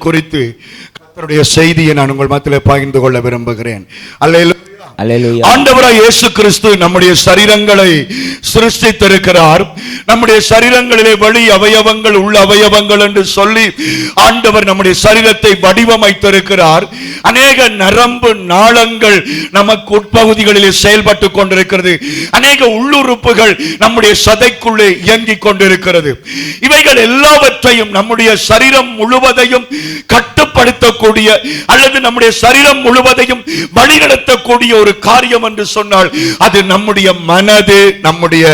குறித்து கர்த்தருடைய செய்தியை நான் உங்கள் மத்தியிலே பகிர்ந்து கொள்ள விரும்புகிறேன். அல்லேலூயா. ஆண்டவராய் இயேசு கிறிஸ்து நம்முடைய சரீரங்களை சிருஷ்டித்திருக்கிறார். நம்முடைய சரீரங்களிலே வெளி அவயவங்கள் உள்ள அவயவங்கள் என்று சொல்லி ஆண்டவர் நம்முடைய சரீரத்தை வடிவமைத்திருக்கிறார். அநேக நரம்பு நாளங்கள் நமக்கு உட்பகுதிகளிலே செயல்பட்டு கொண்டிருக்கிறது. அநேக உள்ளுறுப்புகள் நம்முடைய சதைக்குள்ளே இயங்கிக் கொண்டிருக்கிறது. இவைகள் எல்லாவற்றையும் நம்முடைய சரீரம் முழுவதையும் கட்டுப்படுத்தக்கூடிய அல்லது நம்முடைய சரீரம் முழுவதையும் வழிநடத்தக்கூடிய ஒரு காரியம் என்று சொன்னால் அது நம்முடைய மனது, நம்முடைய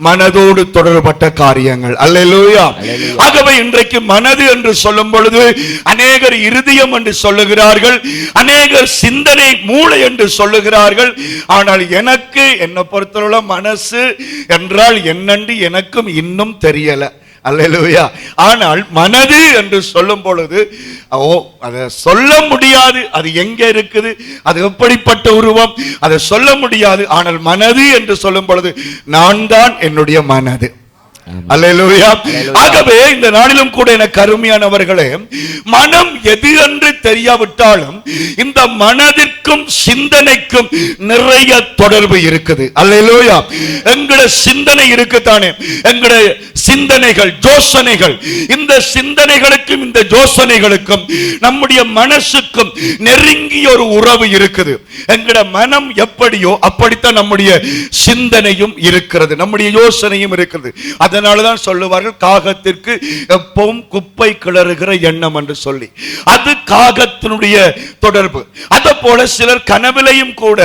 மனதோடு தொடர்பட்ட காரியங்கள். அல்லேலூயா. ஆகவே இன்றைக்கு மனது என்று சொல்லும் பொழுது அநேகர் இருதயம் என்று சொல்லுகிறார்கள், அநேகர் சிந்தனை மூளை என்று சொல்லுகிறார்கள். ஆனால் எனக்கு என்னை பொறுத்தவரை மனசு என்றால் என்னென்று எனக்கும் இன்னும் தெரியல. அல்லேலூயா. ஆனால் மனது என்று சொல்லும் பொழுது அதை சொல்ல முடியாது. அது எங்க இருக்குது, அது எப்படிப்பட்ட உருவம், அதை சொல்ல முடியாது. ஆனால் மனது என்று சொல்லும் பொழுது நான் தான் என்னுடைய மனது. அல்லேலூயா. ஆகவே இந்த நாளிலும் கூட எனக்கு அருமையானவர்களே, மனம் எது என்று தெரியாவிட்டாலும் இந்த மனதிற்கும் சிந்தனைக்கும் நிறைய தொடர்பு இருக்குது. அல்லேலூயா. எங்களுடைய சிந்தனை இருக்குதானே, எங்களுடைய சிந்தனைகள், யோசனைகள், இந்த சிந்தனைகளுக்கும் இந்த யோசனைகளுக்கும் நம்முடைய மனசுக்கும் நெருங்கிய ஒரு உறவு இருக்குது. எங்களுடைய மனம் எப்படியோ அப்படித்தான் நம்முடைய சிந்தனையும் இருக்கிறது, நம்முடைய யோசனையும் இருக்கிறது. அதனாலதான் சொல்லுவார்கள் காகத்திற்கு எப்பவும் குப்பை கிளறுகிற எண்ணம் என்று சொல்லி. அது காகத்தினுடைய தொடர்பு. அதே போல சிலர் கனவிலையும் கூட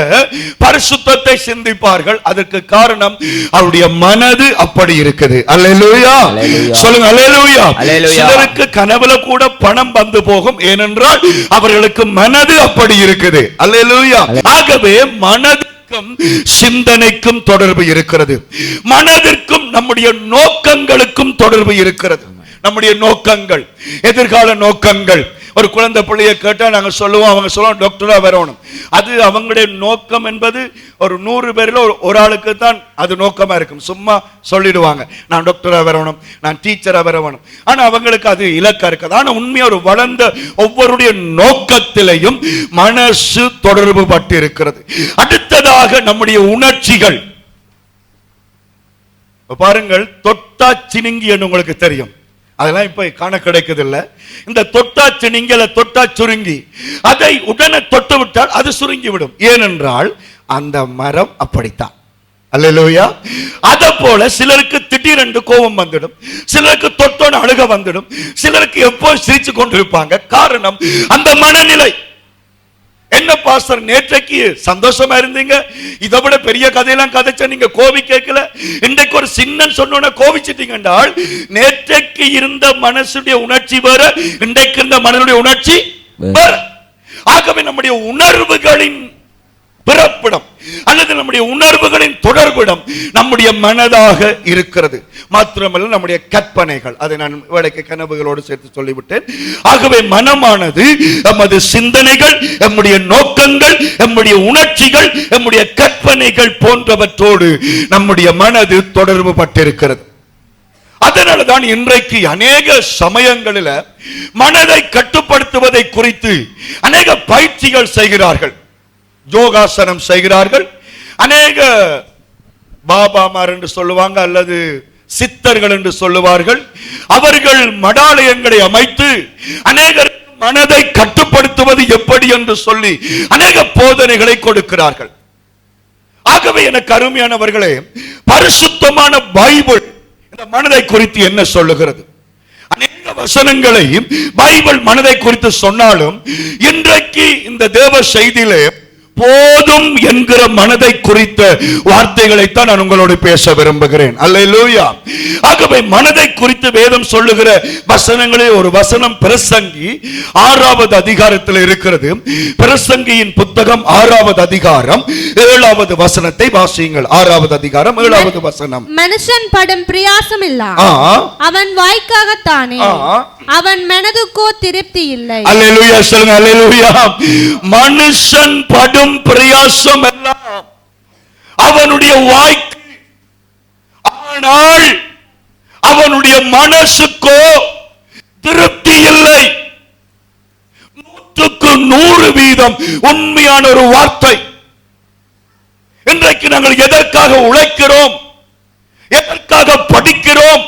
பரிசுத்தத்தை சிந்திப்பார்கள். அதற்கு காரணம் அவருடைய மனது அப்படி இருக்குது. அல்லேலூயா. சொல்லுங்க அல்லேலூயா. சிலருக்கு கனவுல கூட பணம் வந்து போகும், ஏனென்றால் அவர்களுக்கு மனது அப்படி இருக்குது. அல்லேலூயா. ஆகவே மனது சிந்தனைக்கும் தொடர்பு இருக்கிறது. மனதிற்கும் நம்முடைய நோக்கங்களுக்கும் தொடர்பு இருக்கிறது. நம்முடைய நோக்கங்கள், எதிர்கால நோக்கங்கள். ஒரு குழந்தை பிள்ளையை கேட்டா நாங்க சொல்லுவோம், அவங்க சொல்லுவோம் டாக்டரா வரணும். அது அவங்களுடைய நோக்கம் என்பது ஒரு 100 பேர்ல ஒரு ஆளுக்கு தான் அது நோக்கமா இருக்கும். சும்மா சொல்லிடுவாங்க நான் டாக்டரா வரணும், நான் டீச்சரா வரணும். ஆனா அவங்களுக்கு அது இலக்கா இருக்காது. ஆனா உண்மையா ஒரு வளர்ந்த ஒவ்வொருடைய நோக்கத்திலையும் மனசு தொடர்பு பட்டு இருக்கிறது. அடுத்ததாக நம்முடைய உணர்ச்சிகள். பாருங்கள், தொட்டா சினுங்கி என்று உங்களுக்கு தெரியும். அதெல்லாம் இப்ப காண கிடைக்குது இல்ல. இந்த தொட்டா சினுங்கி, தொட்டா சுருங்கி, அதை உடனே தொட்டு விட்டால் அது சுருங்கி விடும். ஏனென்றால் அந்த மரம் அப்படித்தான். அல்லேலூயா. அத போல சிலருக்கு திடீரென்று கோபம் வந்துடும், சிலருக்கு தொட்டோன்னு அழுக வந்துடும், சிலருக்கு எப்போ சிரிச்சு கொண்டிருப்பாங்க. காரணம் அந்த மனநிலை. என்ன பாஸ்டர் நேற்றைக்கு சந்தோஷமா இருந்தீங்க, இதை விட பெரிய கதையெல்லாம் கதைச்ச நீங்க கோபி கேட்கல, இன்றைக்கு ஒரு சின்ன சொன்ன கோபிச்சிட்டீங்க என்றால் நேற்றைக்கு இருந்த மனசுடைய உணர்ச்சி வேற, இன்றைக்கு இருந்த மனதுடைய உணர்ச்சி வேற. ஆகவே நம்முடைய உணர்வுகளின் பிறப்பிடம் அல்லது நம்முடைய உணர்வுகளின் தொடர்பிடம் நம்முடைய மனதாக இருக்கிறது. மாத்திரமல்ல நம்முடைய கற்பனைகள். அதை நான் வேலைக்கு கனவுகளோடு சேர்த்து சொல்லிவிட்டேன். ஆகவே மனமானது நமது சிந்தனைகள், நம்முடைய நோக்கங்கள், நம்முடைய உணர்ச்சிகள், நம்முடைய கற்பனைகள் போன்றவற்றோடு நம்முடைய மனது தொடர்பு பட்டிருக்கிறது. அதனால்தான் இன்றைக்கு அநேக சமயங்களில் மனதை கட்டுப்படுத்துவதை குறித்து அநேக பயிற்சிகள் செய்கிறார்கள், யோகாசனம் செய்கிறார்கள். அநேக பாபாமார் என்று சொல்லுவாங்க அல்லது சித்தர்கள் என்று சொல்லுவார்கள். அவர்கள் மடாலயங்களை அமைத்து அநேகர் மனதை கட்டுப்படுத்துவது எப்படி என்று சொல்லி அநேக போதனைகளை கொடுக்கிறார்கள். ஆகவே எனக்கு அருமையானவர்களே, பரிசுத்தமான பைபிள் இந்த மனதை குறித்து என்ன சொல்லுகிறது? அநேக வசனங்களை பைபிள் மனதை குறித்து சொன்னாலும் இன்றைக்கு இந்த தேவ செய்தியிலே போதும் என்கிற மனதை குறித்த வார்த்தைகளைத்தான் நான் உங்களோடு பேச விரும்புகிறேன். அல்லேலூயா. ஆகவே மனதை குறித்து வேதம் சொல்லுகிற வசனங்களில் ஒரு வசனம் பிரசங்கி 6வது அதிகாரத்தில் இருக்கிறது. பிரசங்கியின் புத்தகம் 6வது அதிகாரம் 7வது வசனத்தை வாசியுங்கள். 6வது அதிகாரம் 7வது வசனம். மனுஷன் படும் பிரயாசம் இல்ல, அவன் வாய்க்காகத்தானே, அவன் மனதுக்கோ திருப்தி இல்லை. அல்லேலூயா. சொல்லுங்க அல்லேலூயா. மனுஷன் படும் பிரயாசம் எல்லாம் அவனுடைய வாய்க்கு, ஆனால் அவனுடைய மனசுக்கோ திருப்தி இல்லை. 100% உண்மையான ஒரு வார்த்தை. இன்றைக்கு நாங்கள் எதற்காக உழைக்கிறோம், எதற்காக படிக்கிறோம்,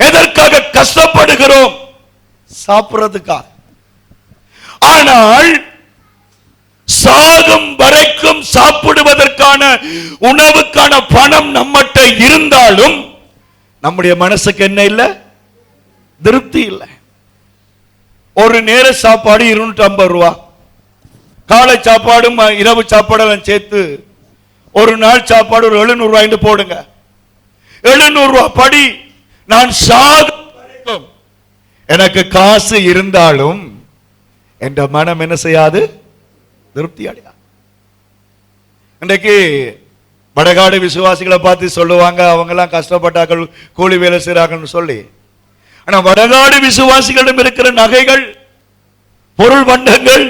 எதற்காக கஷ்டப்படுகிறோம்? சாப்பிடுறதுக்காக. ஆனால் சாகும் வரைக்கும் சாப்பிடுவதற்கான உணவுக்கான பணம் நம்மகிட்ட இருந்தாலும் நம்முடைய மனசுக்கு என்ன இல்லை? திருப்தி இல்லை. ஒரு நேர சாப்பாடு 250 ரூபா, காலை சாப்பாடும் இரவு சாப்பாடெல்லாம் சேர்த்து ஒரு நாள் சாப்பாடு ஒரு 700 ரூபாய் போடுங்க. 700 ரூபாய் படி. நான் சாகும் வரைக்கும் எனக்கு காசு இருந்தாலும் என்ற மனம் என்ன செய்யாது? திருப்தி அடையாது. இன்றைக்கு வடகாடு விசுவாசிகளை பார்த்து சொல்லுவாங்க, அவங்க எல்லாம் கஷ்டப்பட்டார்கள், கூலி வேலை செய்றாங்கன்னு சொல்லி. ஆனா வடகாடு விசுவாசிகளிடம் இருக்கிற நகைகள், பொருள் பண்டங்கள்,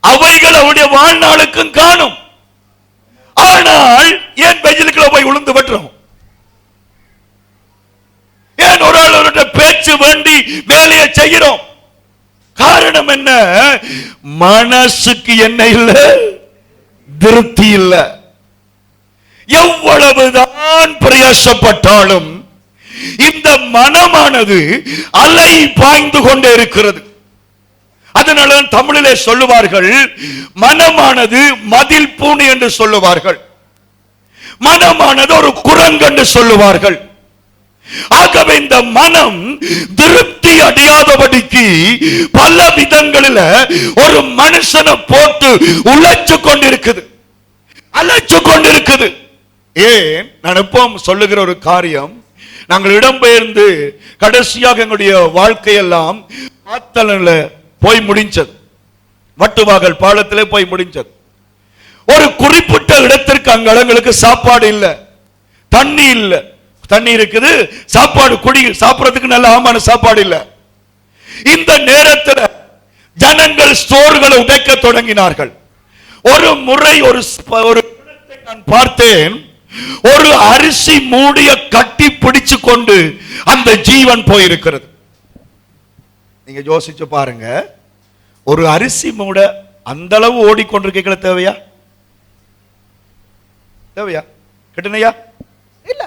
அவைகள் அவருடைய வாழ்நாளுக்கும் காணும். ஆனால் ஏன் வெயிலுக்குள்ள போய் உளுந்து வெட்டுறோம்? ஏன் ஒரு ஆளோட பேச்சு வேண்டி வேலையை செய்கிறோம்? காரணம் என்ன? மனசுக்கு என்ன இல்லை? திருப்தி இல்லை. எவ்வளவுதான் பிரயாசப்பட்டாலும் இந்த மனமானது அலை பாய்ந்து கொண்டே இருக்கிறது. அதனால தமிழிலே சொல்லுவார்கள், மனமானது மதில் பூனை என்று சொல்லுவார்கள், மனமானது ஒரு குரங்கு என்று சொல்லுவார்கள். ஆகவே இந்த மனம் திருப்தி அடையாதபடிக்கு பல விதங்களில் ஒரு மனுஷனை போட்டு உழைச்சு கொண்டிருக்குது, அழைச்சு கொண்டிருக்குது. ஏன் நான் எப்பவும் சொல்லுகிற ஒரு காரியம், நாங்கள் இடம்பெயர்ந்து கடைசியாக எங்களுடைய வாழ்க்கையெல்லாம் ஆத்தலில் போய் முடிஞ்சது, வட்டுவாகல் பாலத்திலே போய் முடிஞ்சது. ஒரு குறிப்பிட்ட இடத்திற்கு அங்க எங்களுக்கு சாப்பாடு இல்லை, தண்ணி இல்லை. தண்ணி இருக்குது, சாப்பாடு குடி சாப்பிடறதுக்கு நல்ல ஆமான சாப்பாடு இல்லை. இந்த நேரத்தில் ஜனங்கள் ஸ்டோர்களை உடைக்க தொடங்கினார்கள். ஒரு முறை ஒரு நான் பார்த்தேன், ஒரு அரிசி மூடிய கட்டி பிடிச்சு கொண்டு அந்த ஜீவன் போயிருக்கிறது. நீங்க யோசிச்சு பாருங்க, ஒரு அரிசி மூட அந்த அளவு ஓடிக்கொண்டிருக்கீங்களா? தேவையா? தேவையா? கிட்டனையா? இல்ல.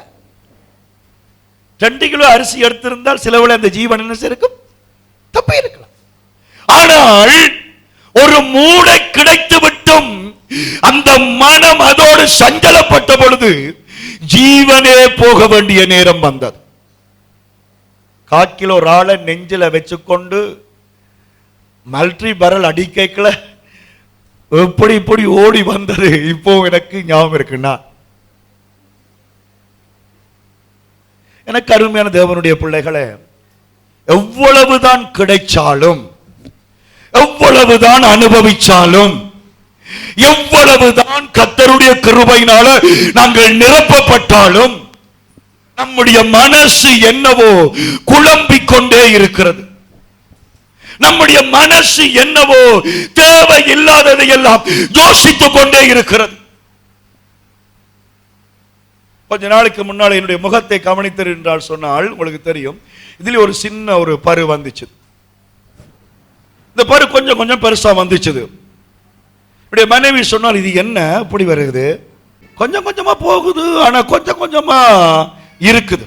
2 கிலோ அரிசி எடுத்திருந்தால் சிலவளை அந்த ஜீவன் என்ன இருக்கும்? தப்பே இருக்கலாம். ஆனால் ஒரு மூளை கிடைத்து விட்டும் அந்த மனம் அதோடு சஞ்சலப்பட்ட பொழுது ஜீவனே போக வேண்டிய நேரம் வந்தது. 1/4 கிலோ ராளை நெஞ்சில வச்சுக்கொண்டு மல்டி பரல் அடிக்கல எப்படி இப்படி ஓடி வந்தது இப்போ எனக்கு ஞாபகம் இருக்குன்னா. எனக்கு அருமையான தேவனுடைய பிள்ளைகளே, எவ்வளவுதான் கிடைச்சாலும், எவ்வளவுதான் அனுபவிச்சாலும், எவ்வளவுதான் கர்த்தருடைய கிருபையினால நாங்கள் நிரப்பப்பட்டாலும் நம்முடைய மனசு என்னவோ குழம்பிக் கொண்டே இருக்கிறது. நம்முடைய மனசு என்னவோ தேவை இல்லாததை எல்லாம் யோசித்துக் கொண்டே இருக்கிறது. கொஞ்ச நாளைக்கு முன்னால என்னுடைய முகத்தை கவனித்தர் என்றால் சொன்னால் உங்களுக்கு தெரியும், இதுல ஒரு சின்ன ஒரு பரு வந்துச்சு. இந்த பரு கொஞ்சம் கொஞ்சம் பெருசா வந்துச்சு. என்னுடைய மனைவி சொன்னால், இது என்ன இப்படி வருது? கொஞ்சம் கொஞ்சமா போகுது, ஆனா கொஞ்சம் கொஞ்சமா இருக்குது.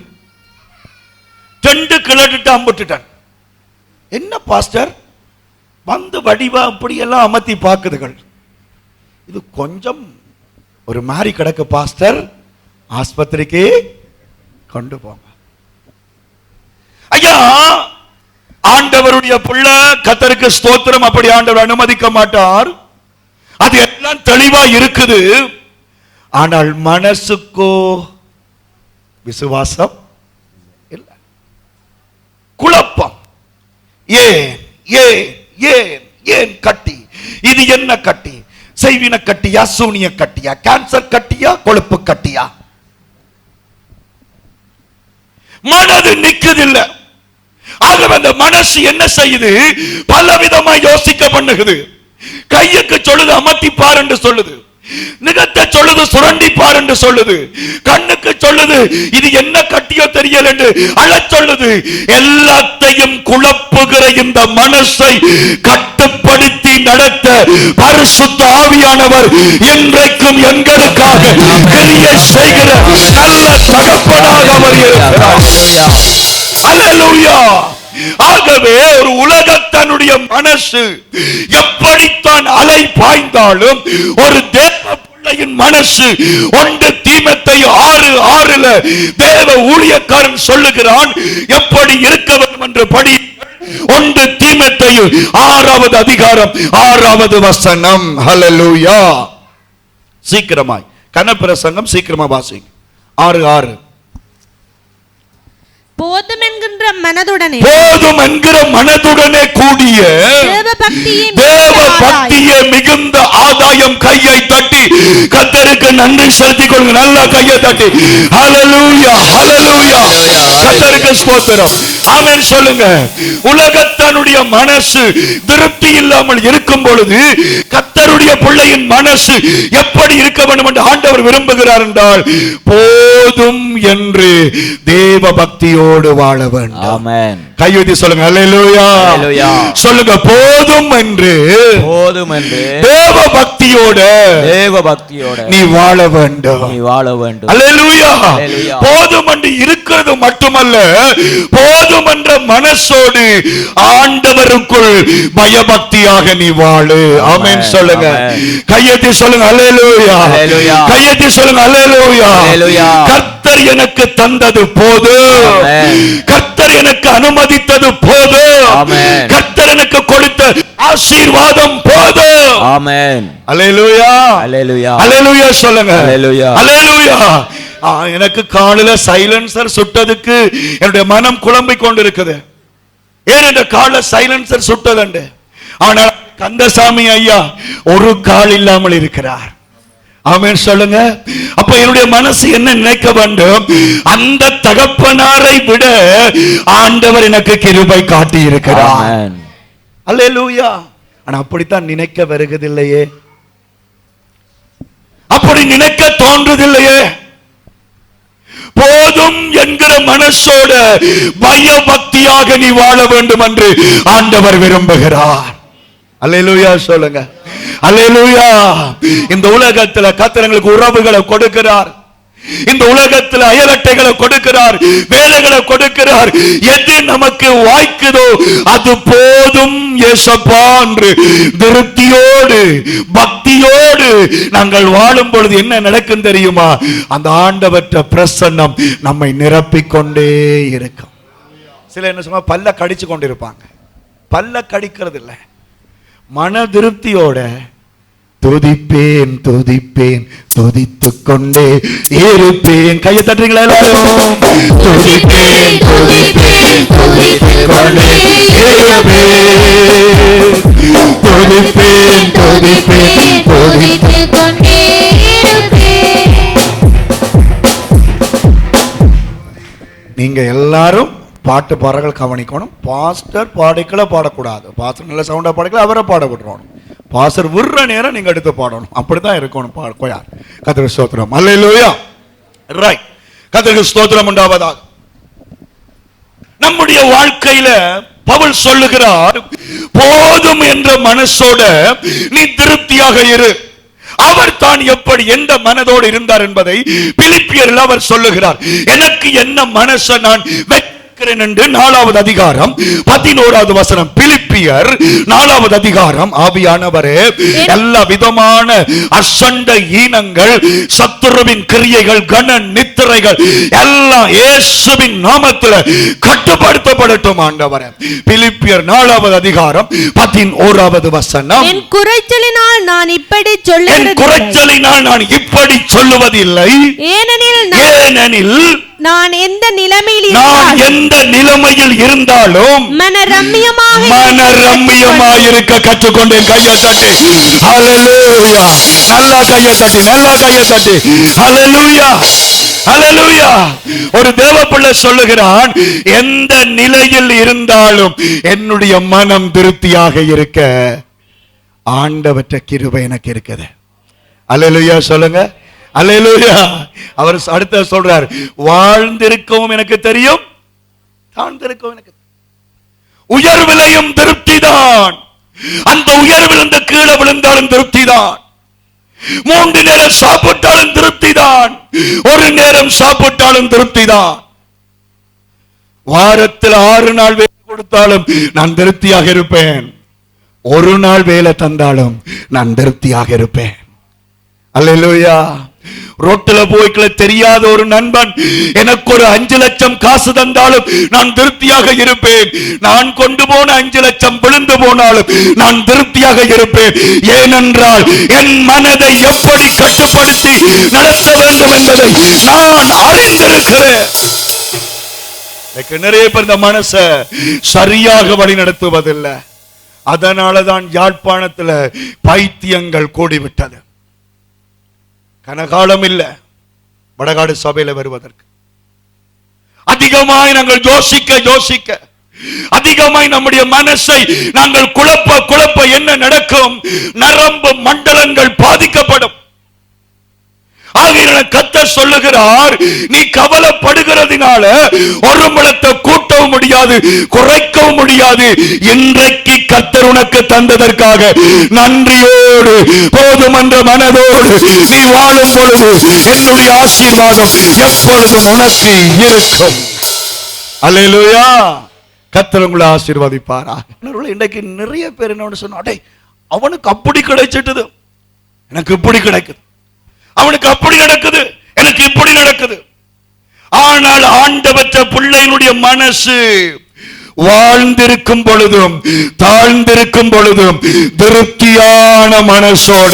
2 கிளட்டு அம்பிட்டுட்டான். என்ன பாஸ்டர் வந்து வடிவா அப்படி எல்லாம் அமர்த்தி பார்க்குதுகள், இது கொஞ்சம் ஒரு மாதிரி கிடக்கு பாஸ்டர், ஆஸ்பத்திரிக்கு கொண்டு போங்க. ஐயா, ஆண்டவருடைய பிள்ளை, கர்த்தருக்கு ஸ்தோத்திரம், அப்படி ஆண்டவர் அனுமதிக்க மாட்டார். அது எல்லாம் தெளிவா இருக்குது. ஆனால் மனசுக்கோ விசுவாசம் இல்லை, குழப்பம். ஏன் ஏன் ஏன் ஏன் கட்டி? இது என்ன கட்டி? செய்வின கட்டியா, சூனிய கட்டியா, கேன்சர் கட்டியா, கொழுப்பு கட்டியா? மனது நிக்குதில்லை. ஆகவே அந்த மனசு என்ன செய்யுது? பலவிதமா யோசிக்க பண்ணுகிறது. கையுக்கு சொல்லுது அமர்த்தி பார் என்று சொல்லுது, மிக உள்ளத்தை சொல்லுது சுரண்டி பார் என்று சொல்லுது, கண்ணுக்கு சொல்லுது இது என்ன கட்டியோ தெரியல என்று அழச் சொல்லுது. எல்லாத்தையும் குழப்புகிற இந்த மனசை கட்டுப்படுத்தி நடத்த பரிசுத்த ஆவியானவர் இன்றைக்கும் எங்களுக்காக கிரியை செய்கிற நல்ல தகப்பனாக அவர் இருக்கிறார். அல்லேலூயா. ஆகவே ஒரு உலகத்தனுடைய மனசு எப்படித்தான் அலை பாய்ந்தாலும் ஒரு தேவ பிள்ளையின் மனசு ஒன்று தீமோத்தேயு 6:6 தேவ ஊழியக்காரன் சொல்லுகிறான் எப்படி இருக்க வேண்டும் என்று படி. 1 தீமோத்தேயு 6வது அதிகாரம் 6வது வசனம். ஹல்லேலூயா. சீக்கிரமாய் கனப்பிரசங்கம் சீக்கிரமா வாசிங்க. 6:6. போதும் என்கிற மனதுடனே கூடிய தேவ பக்தியே மிகுந்த ஆதாயம். கையை தட்டி கர்த்தருக்கு நன்றி செலுத்திக் கொள்ளுங்க. நல்லா கையை தட்டி ஹல்லேலூயா, ஹல்லேலூயா. கர்த்தருக்கு ஸ்தோத்திரம். ஆமென் சொல்லுங்க. உலகத்தனுடைய மனசு திருப்தி இல்லாமல் இருக்கும் பொழுது கர்த்தருடைய பிள்ளையின் மனசு எப்படி இருக்க வேண்டும் என்று ஆண்டவர் விரும்புகிறார் என்றால் போதும் என்று தேவ பக்தியோடு வாழ வேண்டும். ஆமென். கையுத்தி சொல்லுங்க அல்லேலூயா, அல்லேலூயா. சொல்லுங்க போதும் என்று தேவ பக்தியோடு நீ வாழ வேண்டும், நீ வாழ வேண்டும். அல்லேலூயா. போதும் என்று இருக்கிறது மட்டுமல்ல, போதும் என்ற மனசோடு ஆண்டவருக்குள் பயபக்தியாக நீ வாழு. ஆமென் சொல்லுங்க. கையெத்தி சொல்லுங்க அல்லேலூயா, கையெத்தி சொல்லுங்க அல்லேலூயா. கர்த்தர் எனக்கு தந்தது போதும், கர்த்தர் எனக்கு அனுமதித்தது போதும், கர்த்தர் எனக்கு கொடுத்த ஆசீர்வாதம் போதும். ஆமென். அல்லேலூயா, அல்லேலூயா, அல்லேலூயா சொல்லுங்க. அல்லேலூயா, அல்லேலூயா. எனக்கு காலையில சைலன்சர் சுட்டதுக்கு என்னுடைய மனம் குழம்பிக் கொண்டிருக்குது. ஏன் என்ற கால சைலன்சர் சுட்டதுண்டு. ஆனால் கந்தசாமி ஐயா ஒரு கால் இல்லாமல் இருக்கிறார். ஆமென் சொல்லுங்க. அப்ப என்னுடைய மனசு என்ன நினைக்க வேண்டும்? அந்த தகப்பனாரை விட ஆண்டவர் எனக்கு கிருபை காட்டி இருக்கிறார். அல்லேலூயா. ஆனா அப்படித்தான் நினைக்க வருவதில்லையே, அப்படி நினைக்க தோன்றுதில்லையே. போதும் என்கிற மனசோட பயபக்தியாக நீ வாழ வேண்டும் என்று ஆண்டவர் விரும்புகிறார். அல்லேலூயா சொல்லுங்க. அல்லேலூயா. இந்த உலகத்துல கர்த்தருக்கு உறவுகளை கொடுக்கிறார், இந்த உலகத்தில் அயலட்டைகளை கொடுக்கிறார், வேலைகளை கொடுக்கிறார். எது நமக்கு வாய்க்குதோ அது போதும் ஏசப்பா என்று திருப்தியோடு பக்தியோடு நாங்கள் வாழும் பொழுது என்ன நடக்கும் தெரியுமா? அந்த ஆண்டவற்ற பிரசன்னம் நம்மை நிரப்பிக் கொண்டே இருக்கும். சில என்ன சொன்னா பல்ல கடிச்சு கொண்டிருப்பாங்க. பல்ல கடிக்கிறது இல்லை, மன திருப்தியோட துதிப்பேன் துதிப்பேன் துதித்துக் கொண்டே இருப்பேன். கையை தட்டுறீங்களா எல்லாரும்? துதிப்பேன் துதிப்பேன் துதித்துக் கொண்டே இருப்பேன், துதிப்பேன் துதிப்பேன் துதித்துக் கொண்டே இருப்பேன். நீங்க எல்லாரும் பாட்டு பாடல்கள் கவனிக்கணும். பாஸ்டர் பாடிக்கல பாடக்கூடாது. பாஸ்டர் நல்ல சவுண்டா பாடிக்கல அவரை பாட விட்டுறணும். பாஸ்டர் விடுற நேரம் நீங்க எடுத்து பாடணும். அப்படிதான் இருக்கணும். கர்த்தருக்கு ஸ்தோத்திரம். அல்லேலூயா. ரைட். கர்த்தருக்கு ஸ்தோத்திரம் உண்டாவதாக. நம்முடைய வாழ்க்கையில பவுல் சொல்லுகிறார், போதும் என்ற மனசோட நீ திருப்தியாக இரு. அவர் தான் எப்படி எந்த மனதோடு இருந்தார் என்பதை பிலிப்பியரில் அவர் சொல்லுகிறார். எனக்கு என்ன மனசை நான் என்று 4வது அதிகாரம் 11வது வசனம். பிலிப்பியர் 4வது அதிகாரம். ஆவியானவரே எல்லா விதமான அசண்ட ஈனங்கள், சத்துருவின் கிரியைகள், கன நித்திரைகள் எல்லாம் இயேசுவின் நாமத்தில் கட்டுப்படுத்தப்படட்டும் ஆண்டவரே. பிலிப்பியர் 4வது அதிகாரம் 11வது வசனம். என் குறைச்சலினால் நான் இப்படி சொல்லுவதில்லை, ஏனெனில் நான் எந்த நிலைமையில் இருந்தாலும் மனரம்மியமாக இருக்க கற்றுக்கொண்டேன். கையை தட்டி ஹல்லேலூயா. நல்லா கையை தட்டி, நல்லா கையை தட்டி ஹல்லேலூயா, ஹல்லேலூயா. ஒரு தேவப்பிள்ளை சொல்லுகிறான், எந்த நிலையில் இருந்தாலும் என்னுடைய மனம் திருப்தியாக இருக்க ஆண்டவற்ற கிருபை எனக்கு இருக்குது. அல்லேலூயா சொல்லுங்க, அல்லேலூயா. அவர் அடுத்த சொல்றார், வாழ்ந்திருக்கவும் எனக்கு தெரியும், தாழ்ந்திருக்கவும் எனக்கு தெரியும். உயர்விலையும் திருப்தி தான். அந்த உயர்விலிருந்து கீழே விழுந்தாலும் திருப்தி தான். 3 நேரம் சாப்பிட்டாலும் திருப்தி தான், 1 நேரம் சாப்பிட்டாலும் திருப்தி தான். வாரத்தில் 6 நாள் வேலை கொடுத்தாலும் நான் திருப்தியாக இருப்பேன். 1 நாள் வேலை தந்தாலும் நான் திருப்தியாக இருப்பேன். அல்லேலூயா. ரோட்டில போய்க்கல தெரியாத ஒரு நண்பன் எனக்கு ஒரு 5 லட்சம் காசு தந்தாலும் நான் திருப்தியாக இருப்பேன். நான் கொண்டு போன 5 லட்சம் விழுந்து போனாலும் நான் திருப்தியாக இருப்பேன். ஏனென்றால் என் மனதை எப்படி கட்டுப்படுத்தி நடத்த வேண்டும் என்பதை நான் அறிந்திருக்கிறேன். நிறைய பேர் இந்த மனசை சரியாக வழி நடத்துவதில்லை. அதனாலதான் யாழ்ப்பாணத்தில் பைத்தியங்கள் கூடிவிட்டது. கனகாலம் இல்ல வடகாடு சபையில வருவதற்கு. அதிகமாய் நாங்கள் யோசிக்க அதிகமாய் நம்முடைய மனசை நாங்கள் குழப்ப என்ன நடக்கும்? நரம்பு மண்டலங்கள் பாதிக்கப்படும். கர்த்தர் சொல்லுகிறார், நீ கவலைப்படுகிறதுனால ஒரு முழத்தை கூட்டவும் முடியாது, குறைக்கவும் முடியாது. இன்றைக்கு கர்த்தர் உனக்கு தந்ததற்காக நன்றியோடு போதுமன்ற மனதோடு நீ வாழும் பொழுது என்னுடைய ஆசீர்வாதம் எப்பொழுதும் உனக்கு இருக்கும். அல்லேலூயா. கர்த்தர் உங்களை ஆசீர்வதிப்பாரா. இன்றைக்கு நிறைய பேர் என்ன சொன்னா, அவனுக்கு அப்படி கிடைச்சிட்டது, எனக்கு இப்படி கிடைக்குது, அவனுக்கு அப்படி நடக்குது, எனக்கு இப்படி நடக்குது. ஆனால் ஆண்டவற்ற பிள்ளையினுடைய மனசு வாழ்ந்திருக்கும் பொழுதும் தாழ்ந்திருக்கும் பொழுதும் திருப்தியான மனசோட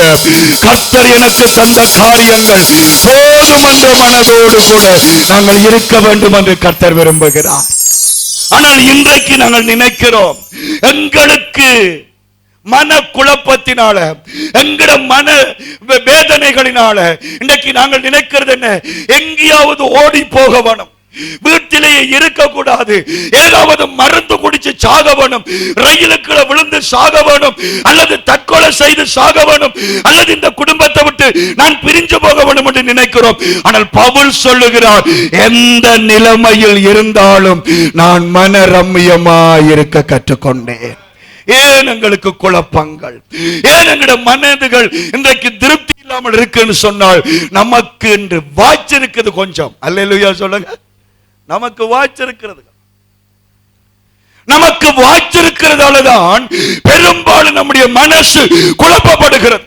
கர்த்தர் எனக்கு தந்த காரியங்கள் போதும் என்ற மனதோடு கூட நாங்கள் இருக்க வேண்டும் என்று கர்த்தர் விரும்புகிறார். ஆனால் இன்றைக்கு நாங்கள் நினைக்கிறோம், எங்களுக்கு மன குழப்பத்தினால, எங்கட மன வேதனைகளினால இன்றைக்கு நாங்கள் நினைக்கிறது என்ன? எங்கேயாவது ஓடி போக வேணும், வீட்டிலேயே இருக்க கூடாது, ஏதாவது மருந்து குடிச்சு சாக வேணும், ரயிலுக்குள்ள விழுந்து சாக வேணும், அல்லது தற்கொலை செய்து சாக வேணும், அல்லது இந்த குடும்பத்தை விட்டு நான் பிரிஞ்சு போக வேண்டும் என்று நினைக்கிறோம். ஆனால் பவுல் சொல்லுகிறார், எந்த நிலைமையில் இருந்தாலும் நான் மன ரம்மியமாய் இருக்க கற்றுக்கொண்டேன். ஏன் எங்களுக்கு குழப்பங்கள்? ஏன் எங்களுடைய மனதுகள் இன்றைக்கு திருப்தி இல்லாமல் இருக்குன்னு சொன்னால், நமக்கு என்று வாய்ச்சிருக்கிறது கொஞ்சம். அல்லேலூயா சொல்லுங்க. நமக்கு வாய்ச்சிருக்கிறது, நமக்கு வாய்ச்சிருக்கிறதாலதான் பெரும்பாலும் நம்முடைய மனசு குழப்பப்படுகிறது.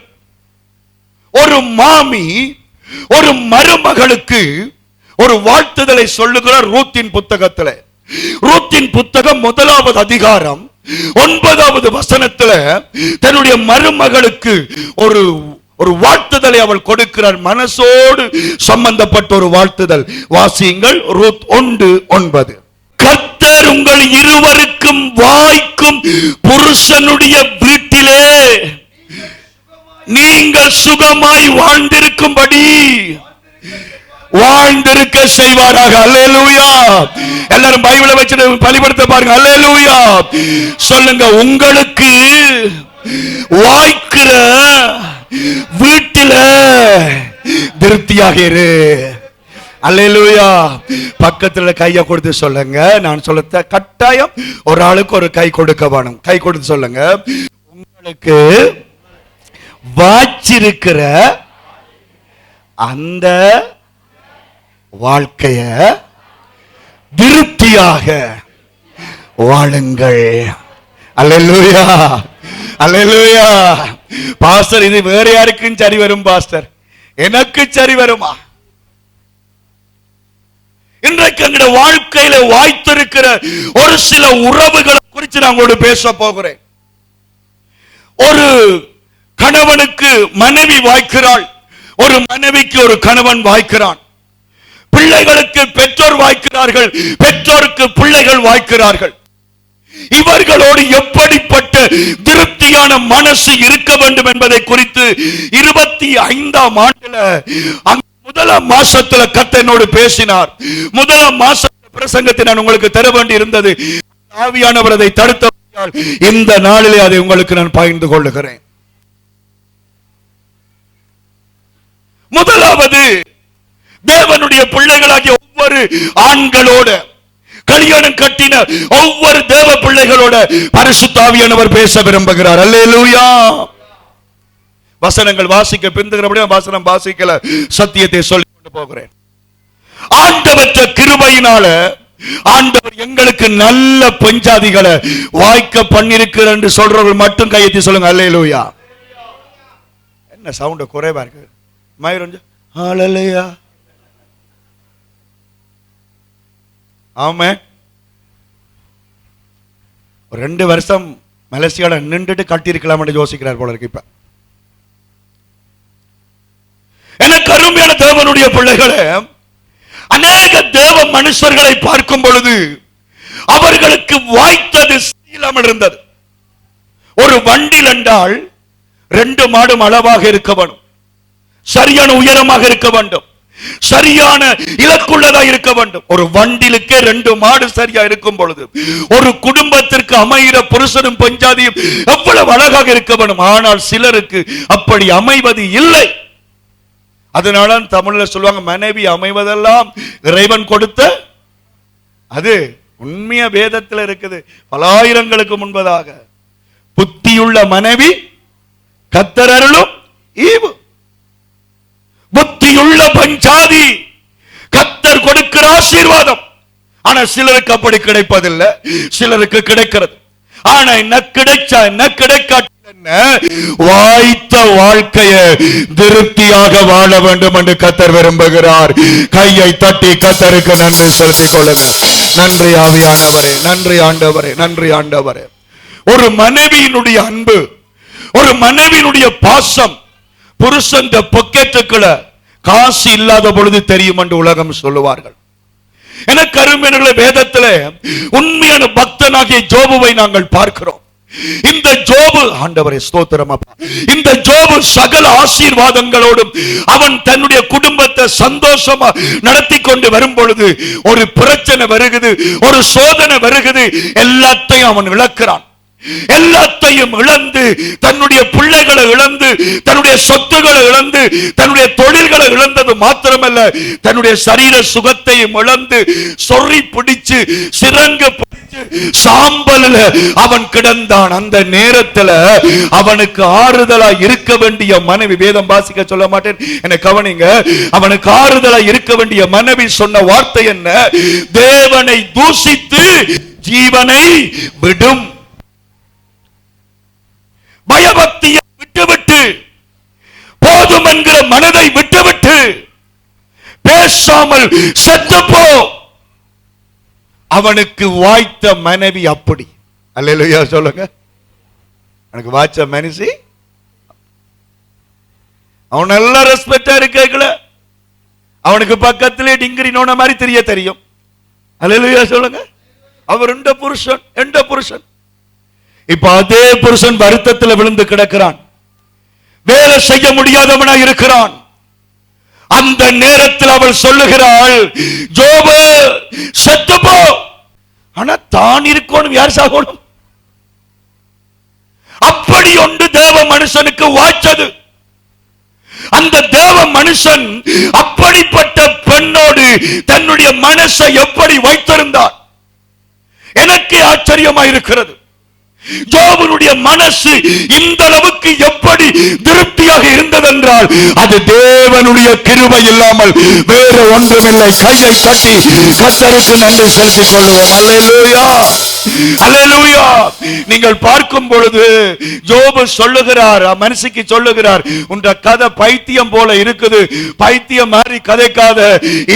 ஒரு மாமி ஒரு மருமகளுக்கு ஒரு வாழ்த்துதலை சொல்லுகிறார் ரூத்தின் புத்தகத்தில். ரூத்தின் புத்தகம் 1வது அதிகாரம் 9வது வசனத்துல தன்னுடைய மருமகளுக்கு ஒரு வாழ்த்துதலை அவள் கொடுக்கிறார். மனசோடு சம்பந்தப்பட்ட ஒரு வாழ்த்துதல். வாசியுங்கள் ரூத் 1:9. கர்த்தர் உங்கள் இருவருக்கும் வாய்க்கும் புருஷனுடைய வீட்டிலே நீங்கள் சுகமாய் வாழ்ந்திருக்கும்படி வாழ்ந்திருக்க செய்வாராக. அல்லேலூயா. எல்லாரும் பைபிளை வச்சு பலிபடுத்த பாருங்க. அல்லேலூயா சொல்லுங்க. உங்களுக்கு வாய்க்கிற வீட்டில திருப்தியாக இரு. அல்லேலூயா. பக்கத்துல கையை கொடுத்து சொல்லுங்க. நான் சொல்ல கட்டாயம் ஒரு ஆளுக்கு ஒரு கை கொடுக்க வேணும். கை கொடுத்து சொல்லுங்க, உங்களுக்கு வாய்ச்சிருக்கிற அந்த வாழ்க்கைய திருப்தியாக வாழுங்கள். அல்லேலூயா, அல்லேலூயா. பாஸ்டர், இது வேற யாருக்கும் சரி வரும் பாஸ்டர், எனக்கு சரி வருமா? இன்றைக்கு எங்களுடைய வாழ்க்கையில வாய்த்திருக்கிற ஒரு சில உறவுகளை குறித்து நான் உங்களோடு பேச போகிறேன். ஒரு கணவனுக்கு மனைவி வாய்க்கிறாள், ஒரு மனைவிக்கு ஒரு கணவன் வாய்க்கிறான், பிள்ளைகளுக்கு பெற்றோர் வாய்க்கிறார்கள், பெற்றோருக்கு பிள்ளைகள் வாய்க்கிறார்கள். இவர்களோடு எப்படிப்பட்ட திருப்தியான மனசு இருக்க வேண்டும் என்பதை குறித்து 25ஆம் ஆண்டுல 1ஆம் மாசத்துல கர்த்தனோடு பேசினார். 1ஆம் மாச பிரசங்கத்தை நான் உங்களுக்கு தர வேண்டி இருந்தது. ஆவியானவர் அதை தடுத்தபடியால் இந்த நாளிலே அதை உங்களுக்கு நான் பகிர்ந்து கொள்ளுகிறேன். முதலாவது, தேவனுடைய பிள்ளைகளாகிய ஒவ்வொரு ஆண்களோட, கல்யாணம் கட்டின ஒவ்வொரு தேவ பிள்ளைகளோட பரிசுத்த ஆவியானவர் பேச விரும்புகிறார். அல்லேலூயா. வசனங்கள் வாசிக்க பிந்துகிறபடியா வசனம் வாசிக்கல, சத்தியத்தை சொல்லிக் கொண்டு போகிறேன். ஆண்டவற்ற கிருபையினால ஆண்டவர் எங்களுக்கு நல்ல பஞ்சாதிகளை வாய்க்க பண்ணிருக்கிறார் என்று சொல்றவர்கள் மட்டும் கையெத்தி சொல்லுங்க. அல்லேலூயா. என்ன சவுண்ட் குறைவா இருக்கு? மயிரஞ்சு ஹalleluya. ஆமென். 2 வருஷம் மலேசியால நின்றுட்டு கட்டி இருக்கலாம் என்று யோசிக்கிறார் போல இருக்கு. இப்ப எனக்கு அருமையான தேவனுடைய பிள்ளைகளே, அநேக தேவ மனுஷர்களை பார்க்கும் பொழுது அவர்களுக்கு வாய்த்தது இல்லாமல் இருந்தது. ஒரு வண்டில் என்றால் 2 மாடும் அளவாக இருக்க வேண்டும், சரியான உயரமாக இருக்க வேண்டும், சரியான இலக்குள்ளதா இருக்க வேண்டும். ஒரு வண்டிலுக்கே 2 மாடு சரியா இருக்கும் பொழுது ஒரு குடும்பத்திற்கு அமைகிற புருஷனும் பஞ்சாதியும் எவ்வளவு அழகாக இருக்க வேண்டும். ஆனால் சிலருக்கு அப்படி அமைவது இல்லை. அதனால தமிழ்ல சொல்லுவாங்க, மனைவி அமைவதெல்லாம் இறைவன் கொடுத்த, அது உண்மையா வேதத்தில் இருக்குது. பல ஆயிரங்களுக்கு முன்பதாக புத்தியுள்ள மனைவி கர்த்தர் அருளும் ஈவு, புத்தியுள்ள பஞ்சாதி கர்த்தர் கொடுக்கிற ஆசீர்வாதம். ஆனா சிலருக்கு அப்படி கிடைப்பதில்லை, சிலருக்கு கிடைக்கிறது. ஆனா என்ன கிடைச்சா என்ன கிடைக்காட்ட வாய்த்த வாழ்க்கையை திருப்தியாக வாழ வேண்டும் என்று கர்த்தர் விரும்புகிறார். கையை தட்டி கர்த்தருக்கு நன்றி செலுத்திக் கொள்ளுங்க. நன்றி ஆவியானவரே, நன்றி ஆண்டவரே, நன்றி ஆண்டவரே. ஒரு மனைவியினுடைய அன்பு, ஒரு மனைவியினுடைய பாசம் புருஷன் பொக்கெட்டுக்குள்ள காசு இல்லாத பொழுது தெரியும் என்று உலகம் சொல்லுவார்கள். எனக்கு அருமையான வேதத்திலே உண்மையான பக்தனாகிய ஜோபுவை நாங்கள் பார்க்கிறோம். இந்த ஜோபு, ஆண்டவரே ஸ்தோத்திரம் அப்பா, இந்த ஜோபு சகல ஆசீர்வாதங்களோடும் அவன் தன்னுடைய குடும்பத்தை சந்தோஷமா நடத்தி கொண்டு வரும் பொழுது ஒரு பிரச்சனை வருகிறது, ஒரு சோதனை வருகிறது, எல்லாத்தையும் அவன் இழக்கிறான். எல்லாத்தையும் இழந்து, தன்னுடைய பிள்ளைகளை இழந்து, தன்னுடைய சொத்துக்களை இழந்து, தன்னுடைய தொழில்களை இழந்தது மாத்திரமல்ல, தன்னுடைய சரீர சுகத்தையும் இழந்து சொறி பிடிச்சு சிரங்க சாம்பல்ல அவன் கிடந்தான். அந்த நேரத்தில் அவனுக்கு ஆறுதலா இருக்க வேண்டிய மனைவி, வேதம் வாசிக்க சொல்ல மாட்டேன், என்னை கவனிங்க, அவனுக்கு ஆறுதலா இருக்க வேண்டிய மனைவி சொன்ன வார்த்தை என்ன? தேவனை தூஷித்து ஜீவனை விடும். பயபக்தியை விட்டுவிட்டு, போதும் என்கிற மனதை விட்டுவிட்டு, பேசாமல் செத்துப்போ. அவனுக்கு வாய்த்த மனைவி அப்படி. அல்லேலூயா சொல்லுங்க. எனக்கு வாய்ச்ச மனுஷி, அவன் நல்ல ரெஸ்பெக்டா இருக்கல, அவனுக்கு பக்கத்திலே டிங்கிரி நோன மாதிரி தெரியும். அல்லேலூயா சொல்லுங்க. அவர் எந்த புருஷன். இப்ப அதே புருஷன் வருத்தத்தில் விழுந்து கிடக்கிறான், வேலை செய்ய முடியாதவனா இருக்கிறான். அந்த நேரத்தில் அவள் சொல்லுகிறாள், ஜோபு செத்துப்போ. ஆனா தான் இருக்கணும், யார் சாகணும்? அப்படி ஒன்று தேவ மனுஷனுக்கு வாய்ச்சது. அந்த தேவ மனுஷன் அப்படிப்பட்ட பெண்ணோடு தன்னுடைய மனசை எப்படி வைத்திருந்தார்? எனக்கு ஆச்சரியமா இருக்கிறது. ஜோபுனுடைய மனசு இந்த அளவுக்கு எப்படி திருப்தியாக இருந்தது என்றால் அது தேவனுடைய கிருபை இல்லாமல் வேறு ஒன்றுமில்லை. கையை தட்டி கர்த்தருக்கு நன்றி செலுத்திக் கொள்வோம். அல்லேலூயா, அல்லேலூயா. நீங்கள் பார்க்கும் பொழுது ஜோபு சொல்லுகிறார், மனுஷிக்கு சொல்லுகிறார், உன்ற கதை பைத்தியம் போல இருக்குது, பைத்தியம் மாதிரி கதைக்காத.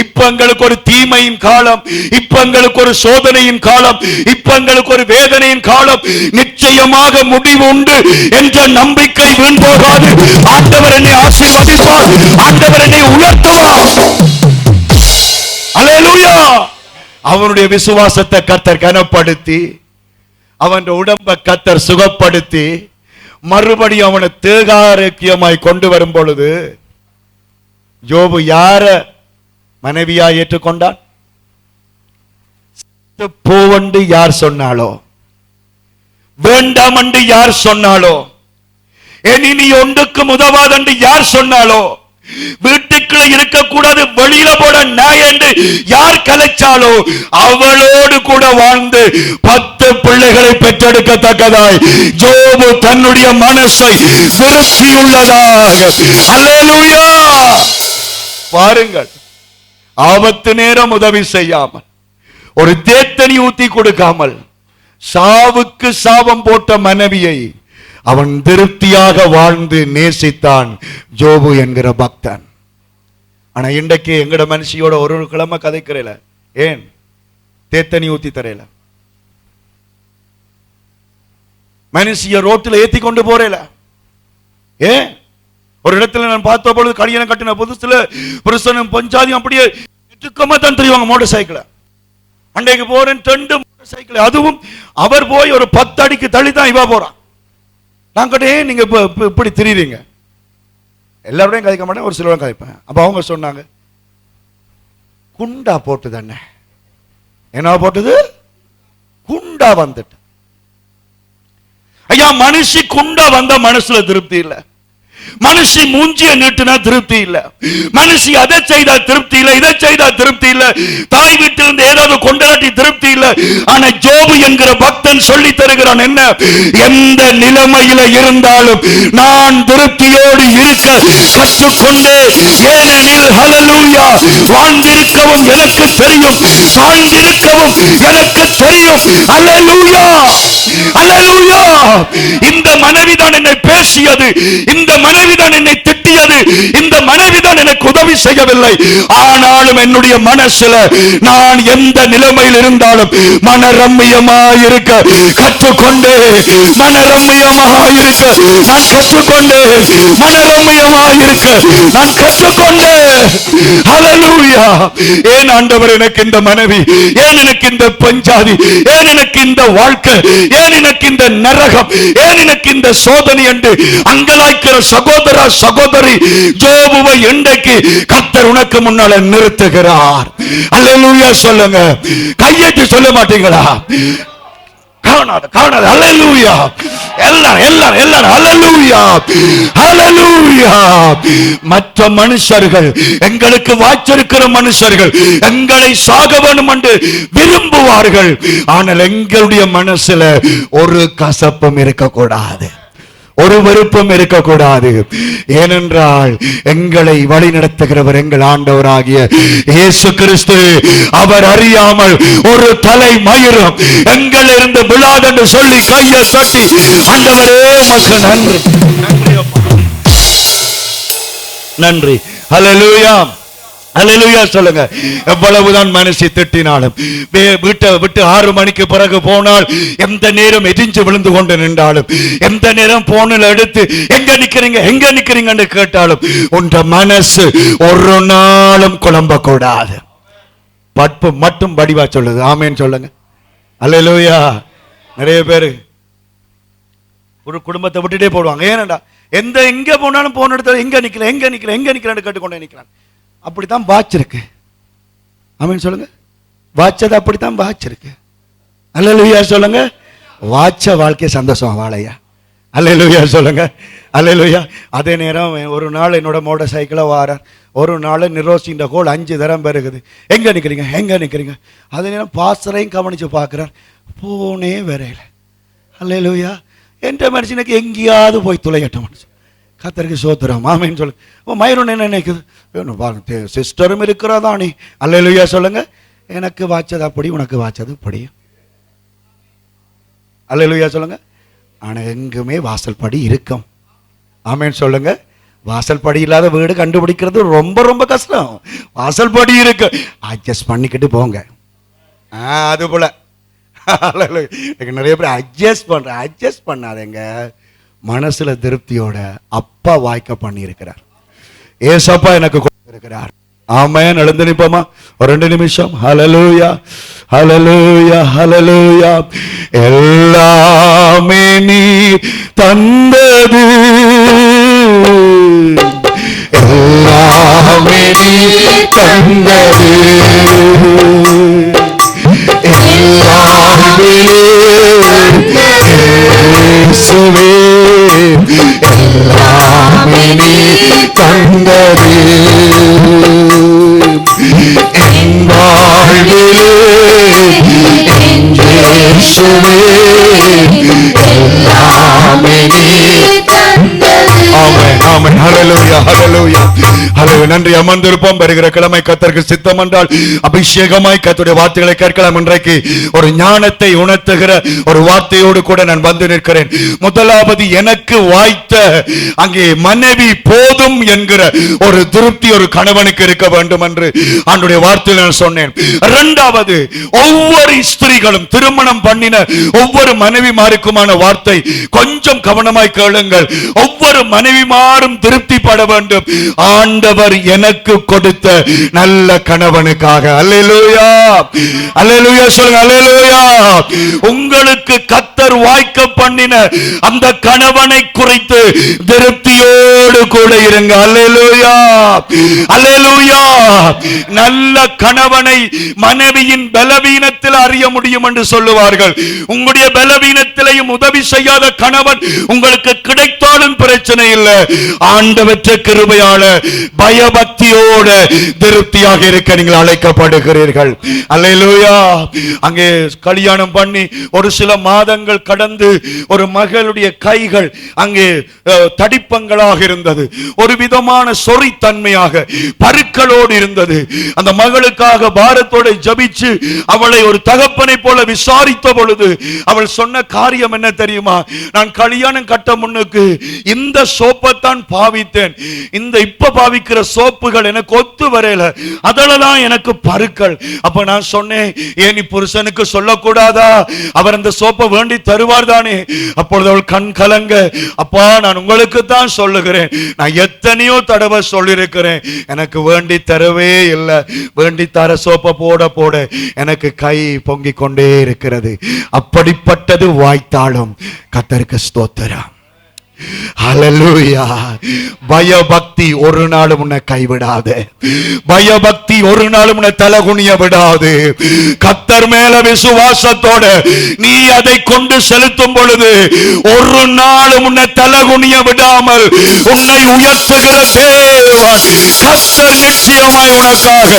இப்ப எங்களுக்கு ஒரு தீமையின் காலம், இப்ப எங்களுக்கு ஒரு சோதனையின் காலம், இப்ப எங்களுக்கு ஒரு வேதனையின் காலம், நிச்சயமாக முடிவு உண்டு என்ற நம்பிக்கை வீண் போகாது. ஆண்டவர் என்னை ஆசீர்வதிப்பார், ஆண்டவர் என்னை உயர்த்துவார். அல்லேலூயா. அவனுடைய விசுவாசத்தை கர்த்தர் கனப்படுத்தி, அவன் உடம்பை கர்த்தர் சுகப்படுத்தி, மறுபடியும் அவனை தேகாரோக்கியமாய் கொண்டு வரும் பொழுது யோபு யார மனைவியா ஏற்றுக்கொண்டான்? போவண்டு யார் சொன்னாலோ, வேண்டாம் என்று யார் சொன்னாலோ, இனி நீ ஒன்றுக்கு உதவாதென்று யார் சொன்னாலோ, வீட்டு வீட்டுல இருக்க கூடாது, வெளியில போட நாய் என்று யார் கலைச்சாலோ அவளோடு கூட வாழ்ந்து 10 பிள்ளைகளை பெற்றெடுக்கத்தக்கதாய் ஜோபு தன்னுடைய மனசை திருப்தியுள்ளதாக. அல்லேலூயா. பாருங்கள், ஆபத்து நேரம் உதவி செய்யாமல், ஒரு தேத்தனி ஊத்தி கொடுக்காமல், சாவுக்கு சாபம் போட்ட மனைவியை அவன் திருப்தியாக வாழ்ந்து நேசித்தான் ஜோபு என்கிற பக்தன். ஆனா இன்றைக்கு எங்கட மனுஷியோட ஒரு கிழமை கதைக்கிறேல, ஏன் தேத்தனி ஊத்தி தரையில, மனுஷிய ரோட்டில் ஏத்தி கொண்டு போறேல, ஏன் ஒரு இடத்துல நான் பார்த்த பொழுது கல்யாணம் கட்டின புதுசுல புருஷனும் பஞ்சாதியும் அப்படியே நெருக்கமா தான் தெரியுவாங்க மோட்டார் சைக்கிள. அன்றைக்கு போறேன் 2 மோட்டார் சைக்கிள், அதுவும் அவர் போய் ஒரு 10 அடிக்கு தள்ளி தான் இவா போறான். நான் கேட்டேன், நீங்க இப்படி திரியுறீங்க? எல்லாரோடையும் கதைக்க மாட்டேன், ஒரு சிலரும் கதைப்பேன். அப்ப அவங்க சொன்னாங்க, குண்டா போட்டு தானே. என்ன போட்டது? குண்டா வந்துட்டு. ஐயா, மனுஷி குண்டா வந்த மனசுல திருப்தி இல்ல, மனுஷி மூஞ்சிய நீட்டுனா திருப்தி இல்ல, மனுஷி அதை செய்தா திருப்தி இல்ல, இதை செய்தா திருப்தி இல்ல, தாய் வீட்டிலிருந்து ஏதாவது கொண்டாடி திருப்தி இல்ல. ஆனா ஜோபு என்கிற பக்தன் சொல்லி தருகிறான், என்ன, எந்த நிலைமையில இருந்தாலும் நான் திருப்தியோடு இருக்க கற்றுக்கொண்டே. ஏனெனில் ஹல்லேலூயா, வாழ்ந்திருக்கவும் எனக்கு தெரியும், சாய்ந்திருக்கவும் எனக்கு தெரியும். ஹல்லேலூயா, ஹல்லேலூயா. இந்த மனைவிதான் என்னை பேசியது, இந்த மனைவிதான் என்னை திட்டியது, இந்த மனைவிதான் எனக்கு உதவி செய்யவில்லை. ஆனாலும் என்னுடைய மனசுல நான் எந்த நிலைமையில் இருந்தாலும் மனரம்மியமாயிருக்க கற்றுக்கொண்டு, மனரம்மியமாயிருக்க நான் கற்றுக்கொண்டு, மனரம்மியமாயிருக்க நான் கற்றுக்கொண்டு. ஹல்லேலூயா. ஏன் ஆண்டவர் எனக்கு இந்த மனைவி, ஏன் எனக்கு இந்த பஞ்சாதி, ஏன் எனக்கு இந்த வாழ்க்கை, ஏன் எனக்கு இந்த நரகம், ஏன் எனக்கு இந்த சோதனை என்று அங்கலாய்க்கிற சகோதர சகோதரி ஜோபுவை இன்றைக்கு கர்த்தர் உனக்கு முன்னால நிறுத்துகிறார். அல்லேலூயா சொல்லுங்க. கையெட்டி சொல்ல மாட்டீங்களா? காணாது காணாது. அல்லேலூயா. எல்லாரும் அல்லேலூயா, அல்லேலூயா. மற்ற மனுஷர்கள், எங்களுக்கு வாய்ச்சிருக்கிற மனுஷர்கள் எங்களை சாக வேணும் என்று விரும்புவார்கள். ஆனால் எங்களுடைய மனசுல ஒரு கசப்பும் இருக்கக்கூடாது, ஒரு விருப்பம் இருக்கக்கூடாது. ஏனென்றால் எங்களை வழி நடத்துகிறவர் எங்கள் ஆண்டவராகிய இயேசு கிறிஸ்து. அவர் அறியாமல் ஒரு தலை மயிரும் எங்கள் இருந்து விழாதென்று சொல்லி கையை தட்டி, ஆண்டவரே உமக்கு நன்றி, நன்றி. ஹல்லேலூயா, அல்லேலூயா சொல்லுங்க. எவ்வளவுதான் மனசை திட்டினாலும், வீட்டை விட்டு 6 மணிக்கு பிறகு போனால், எந்த நேரம் எரிஞ்சு விழுந்து கொண்டு நின்றாலும், எந்த நேரம் போனில் எடுத்து எங்க நிக்கிறீங்க எங்க நிக்கிறீங்கன்னு கேட்டாலும், உன்ற மனசு ஒரு நாளும் குழம்ப கூடாது. பட்பு மட்டும் வடிவா சொல்லுது. ஆமேன்னு சொல்லுங்க. அல்லேலூயா. நிறைய பேரு ஒரு குடும்பத்தை விட்டுட்டே போடுவாங்க. ஏனண்டா, எங்க போனாலும் போன இடத்துல எங்க நிக்கிறேன் எங்க நிக்கிறேன் எங்க நிக்கிறேன்னு கேட்டுக்கொண்டே நிக்கிறான். அப்படித்தான் வாட்ச் இருக்கு. ஆமென் சொல்லுங்க. வாட்சது அப்படித்தான் வாட்ச் இருக்கு. அல்லேலூயா சொல்லுங்க. வாட்ச வாழ்க்கை சந்தோஷம் வாழையா. அல்லேலூயா சொல்லுங்க. அல்லேலூயா. அதே நேரம் ஒரு நாள் என்னோட மோட்டார் சைக்கிளை வாரார். ஒரு நாள் நிரோசின்ற கோல் 5 தரம் பெருகுது. எங்க நிக்கிறீங்க எங்க நிக்கிறீங்க. அதே நேரம் பாஸ்டரையும் கவனிச்சு பார்க்கிறார். போனே வரையில. அல்லேலூயா. என்ற மனுஷனுக்கு எங்கேயாவது போய் துளையட்ட மனுஷன். கர்த்தருக்கு சோத்திரம். ஆமென் சொல்லு. மயிரும் என்ன நினைக்குது, சிஸ்டரும் இருக்கிறதானே. அல்லேலூயா சொல்லுங்க. எனக்கு வாச்சது அப்படி, உனக்கு வாச்சது அப்படி. அல்லேலூயா சொல்லுங்க. ஆனா எங்குமே வாசல் படி இருக்கும். ஆமென் சொல்லுங்க. வாசல் படி இல்லாத வீடு கண்டுபிடிக்கிறது ரொம்ப ரொம்ப கஷ்டம். வாசல் படி இருக்கு, அட்ஜஸ்ட் பண்ணிக்கிட்டு போங்க. அது போல நிறைய பேர் அட்ஜஸ்ட் பண்ணாதேங்க. மனசுல திருப்தியோட அப்பா வாய்க்க பண்ணி இருக்கிறார். ஏசப்பா எனக்கு கொடுத்திருக்கிறார். ஆமென். எழுந்து நிப்போமா ஒரு 2 நிமிஷம். ஹல்லேலூயா, ஹல்லேலூயா, ஹல்லேலூயா. எல்லாமே நீ தந்தது, எல்லாமே நீ தந்தது, எல்லாமே இயேசுவே, எல்லாமே நீ தந்தது. ஹalleluya. நன்றி. அமர்ந்திருப்போம். வருகிற கிழமை கர்த்தருக்கு சித்தம் என்றால் அபிஷேகமாய் கர்த்தருடைய வார்த்தைகளை கேட்கலாம். இன்றைக்கு ஒரு ஞானத்தை உணர்த்துகிற ஒரு வார்த்தையோடு கூட நான் வந்து நிற்கிறேன். முதலாவது, எனக்கு வாய்த்த அங்கே மனைவி போதும் என்கிற ஒரு திருப்தி ஒரு கணவனுக்கு இருக்க வேண்டும் என்று ஆண்டவருடைய வார்த்தையில் நான் சொன்னேன். இரண்டாவது, ஒவ்வொரு ஸ்திரீகளும் திருமணம் பண்ணின ஒவ்வொரு மனைவிமாருக்குமான வார்த்தை கொஞ்சம் கவனமாய் கேளுங்கள். ஒவ்வொரு மனைவிமாரும் திருப்திப்பட வேண்டும் ஆண்டவர் எனக்கு கொடுத்த நல்ல கணவனுக்காக. அல்லேலூயா, அல்லேலூயா சொல்லுங்க. அல்லேலூயா. உங்களுக்கு கர்த்தர் வாய்க்க பண்ணின அந்த கணவனை குறித்து திருப்தியோடு கூட இருங்க. அல்லேலூயா, அல்லேலூயா. நல்ல கணவனை மனைவியின் பலவீனத்தில் அறிய முடியும் என்று சொல்லுவார்கள். உங்களுடைய பலவீனத்திலையும் உதவி செய்யாத கணவன் உங்களுக்கு கிடைத்தாலும் பிரச்சனை இல்லை. ஆண்டவற்ற கிருபையால பயபக்தியோட திருப்தியாக இருக்க நீங்கள் அழைக்கப்படுகிறீர்கள். அல்லேலூயா. அங்கே கல்யாணம் பண்ணி ஒரு சில மாதங்கள் கடந்து ஒரு மகளுடைய கைகள் அங்கே தடிப்பங்களாக இருந்தது. ஒரு விதமான சொறித்தன்மையாக பருக்களோடு இருந்தது. அந்த மகளுக்காக பாரத்தோடு ஜபிச்சு அவளை ஒரு தகப்பனை போல விசாரித்த பொழுது அவள் சொன்ன காரியம் என்ன தெரியுமா? நான் கல்யாணம் கட்ட முன்னுக்கு இந்த சோப்பைத்தான் பாவித்தேன். இந்த இப்ப பாவிக்கிற சோப்புகள் எனக்கு ஒத்து வரையில, அதெல்லாம் எனக்கு பருக்கள். அப்ப நான் சொன்னேன், ஏன் நீ புருஷனுக்கு சொல்லக்கூடாதா? அவர் அந்த சோப்பை வேண்டி தருவார் தானே. அப்பொழுது அவள் கண் கலங்க, அப்பா நான் உங்களுக்கு தான் சொல்லுகிறேன், நான் எத்தனையோ தடவை சொல்லியிருக்கிறேன், எனக்கு வேண்டி தரவே இல்லை. வேண்டி தர சோப்பை போட போட எனக்கு கை பொங்கிக் கொண்டே இருக்கிறது. அப்படிப்பட்டது வாய்த்தாலும் கர்த்தருக்கு ஸ்தோத்திரம். ஹல்லேலூயா. பயபக்தி ஒரு நாளும் உன்னை கைவிடாது. பயபக்தி ஒரு நாளும் உன்னை தலகுனிய விடாது. கர்த்தர் மேல விசுவாசத்தோட நீ அதை கொண்டு செலுத்தும் பொழுது ஒரு நாளும் உன்னை தலகுனிய விடாமல் உன்னை உயர்த்துகிற தேவன் கர்த்தர் நிச்சயமாய் உனக்காக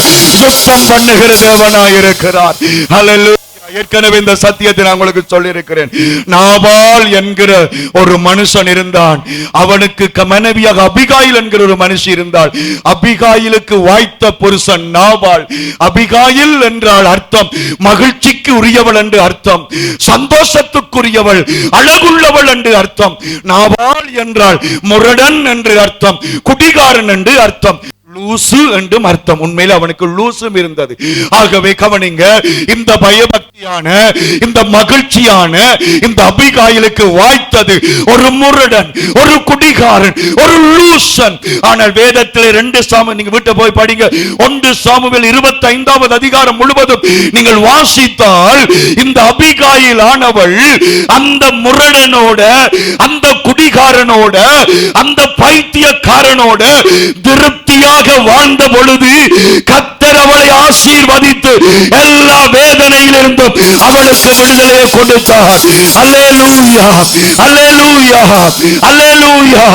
யுத்தம் பண்ணுகிற தேவனாய் இருக்கிறார். ஹல்லேலூயா. ஏற்கனவே இந்த சத்தியத்தை நான் உங்களுக்கு சொல்லி இருக்கிறேன். நாபால் என்கிற ஒரு மனுஷன் இருந்தான். அவனுக்கு மனைவியாக அபிகாயில் என்கிற ஒரு மனுஷி இருந்தாள். அபிகாயிலுக்கு வாய்த்த புருஷன் நாபால். அபிகாயில் என்றால் அர்த்தம் மகிழ்ச்சிக்கு உரியவள் என்று அர்த்தம், சந்தோஷத்துக்குரியவள், அழகுள்ளவள் என்று அர்த்தம். நாபால் என்றால் முரடன் என்று அர்த்தம், குடிகாரன் என்று அர்த்தம், லூசு என்றும் அர்த்தம். உண்மையில் அவனுக்கு லூசும் இருந்தது. ஆகவே கவனிங்க, இந்த பயபக்தியான இந்த மகிழ்ச்சியான இந்த அபிகாயிலுக்கு வாய்த்தது ஒரு முரடன், ஒரு குடிகாரன், ஒரு லூசன். ஆனால் வேதத்தில் 2 சாமுவேல், நீங்க வீட்டை போய் படிங்க, 1 சாமுவேல் 25வது அதிகாரம் முழுவதும் நீங்கள் வாசித்தால் இந்த அபிகாயில் ஆனவள் அந்த முரடனோட, அந்த குடிகாரனோட, அந்த பைத்தியக்காரனோட திருப்தியாக வாழ்ந்த பொழுது கர்த்தர் அவளை ஆசீர்வதித்து எல்லா வேதனையிலிருந்தும் அவளுக்கு விடுதலையை கொடுத்தார். அல்லேலூயா, அல்லேலூயா, அல்லேலூயா.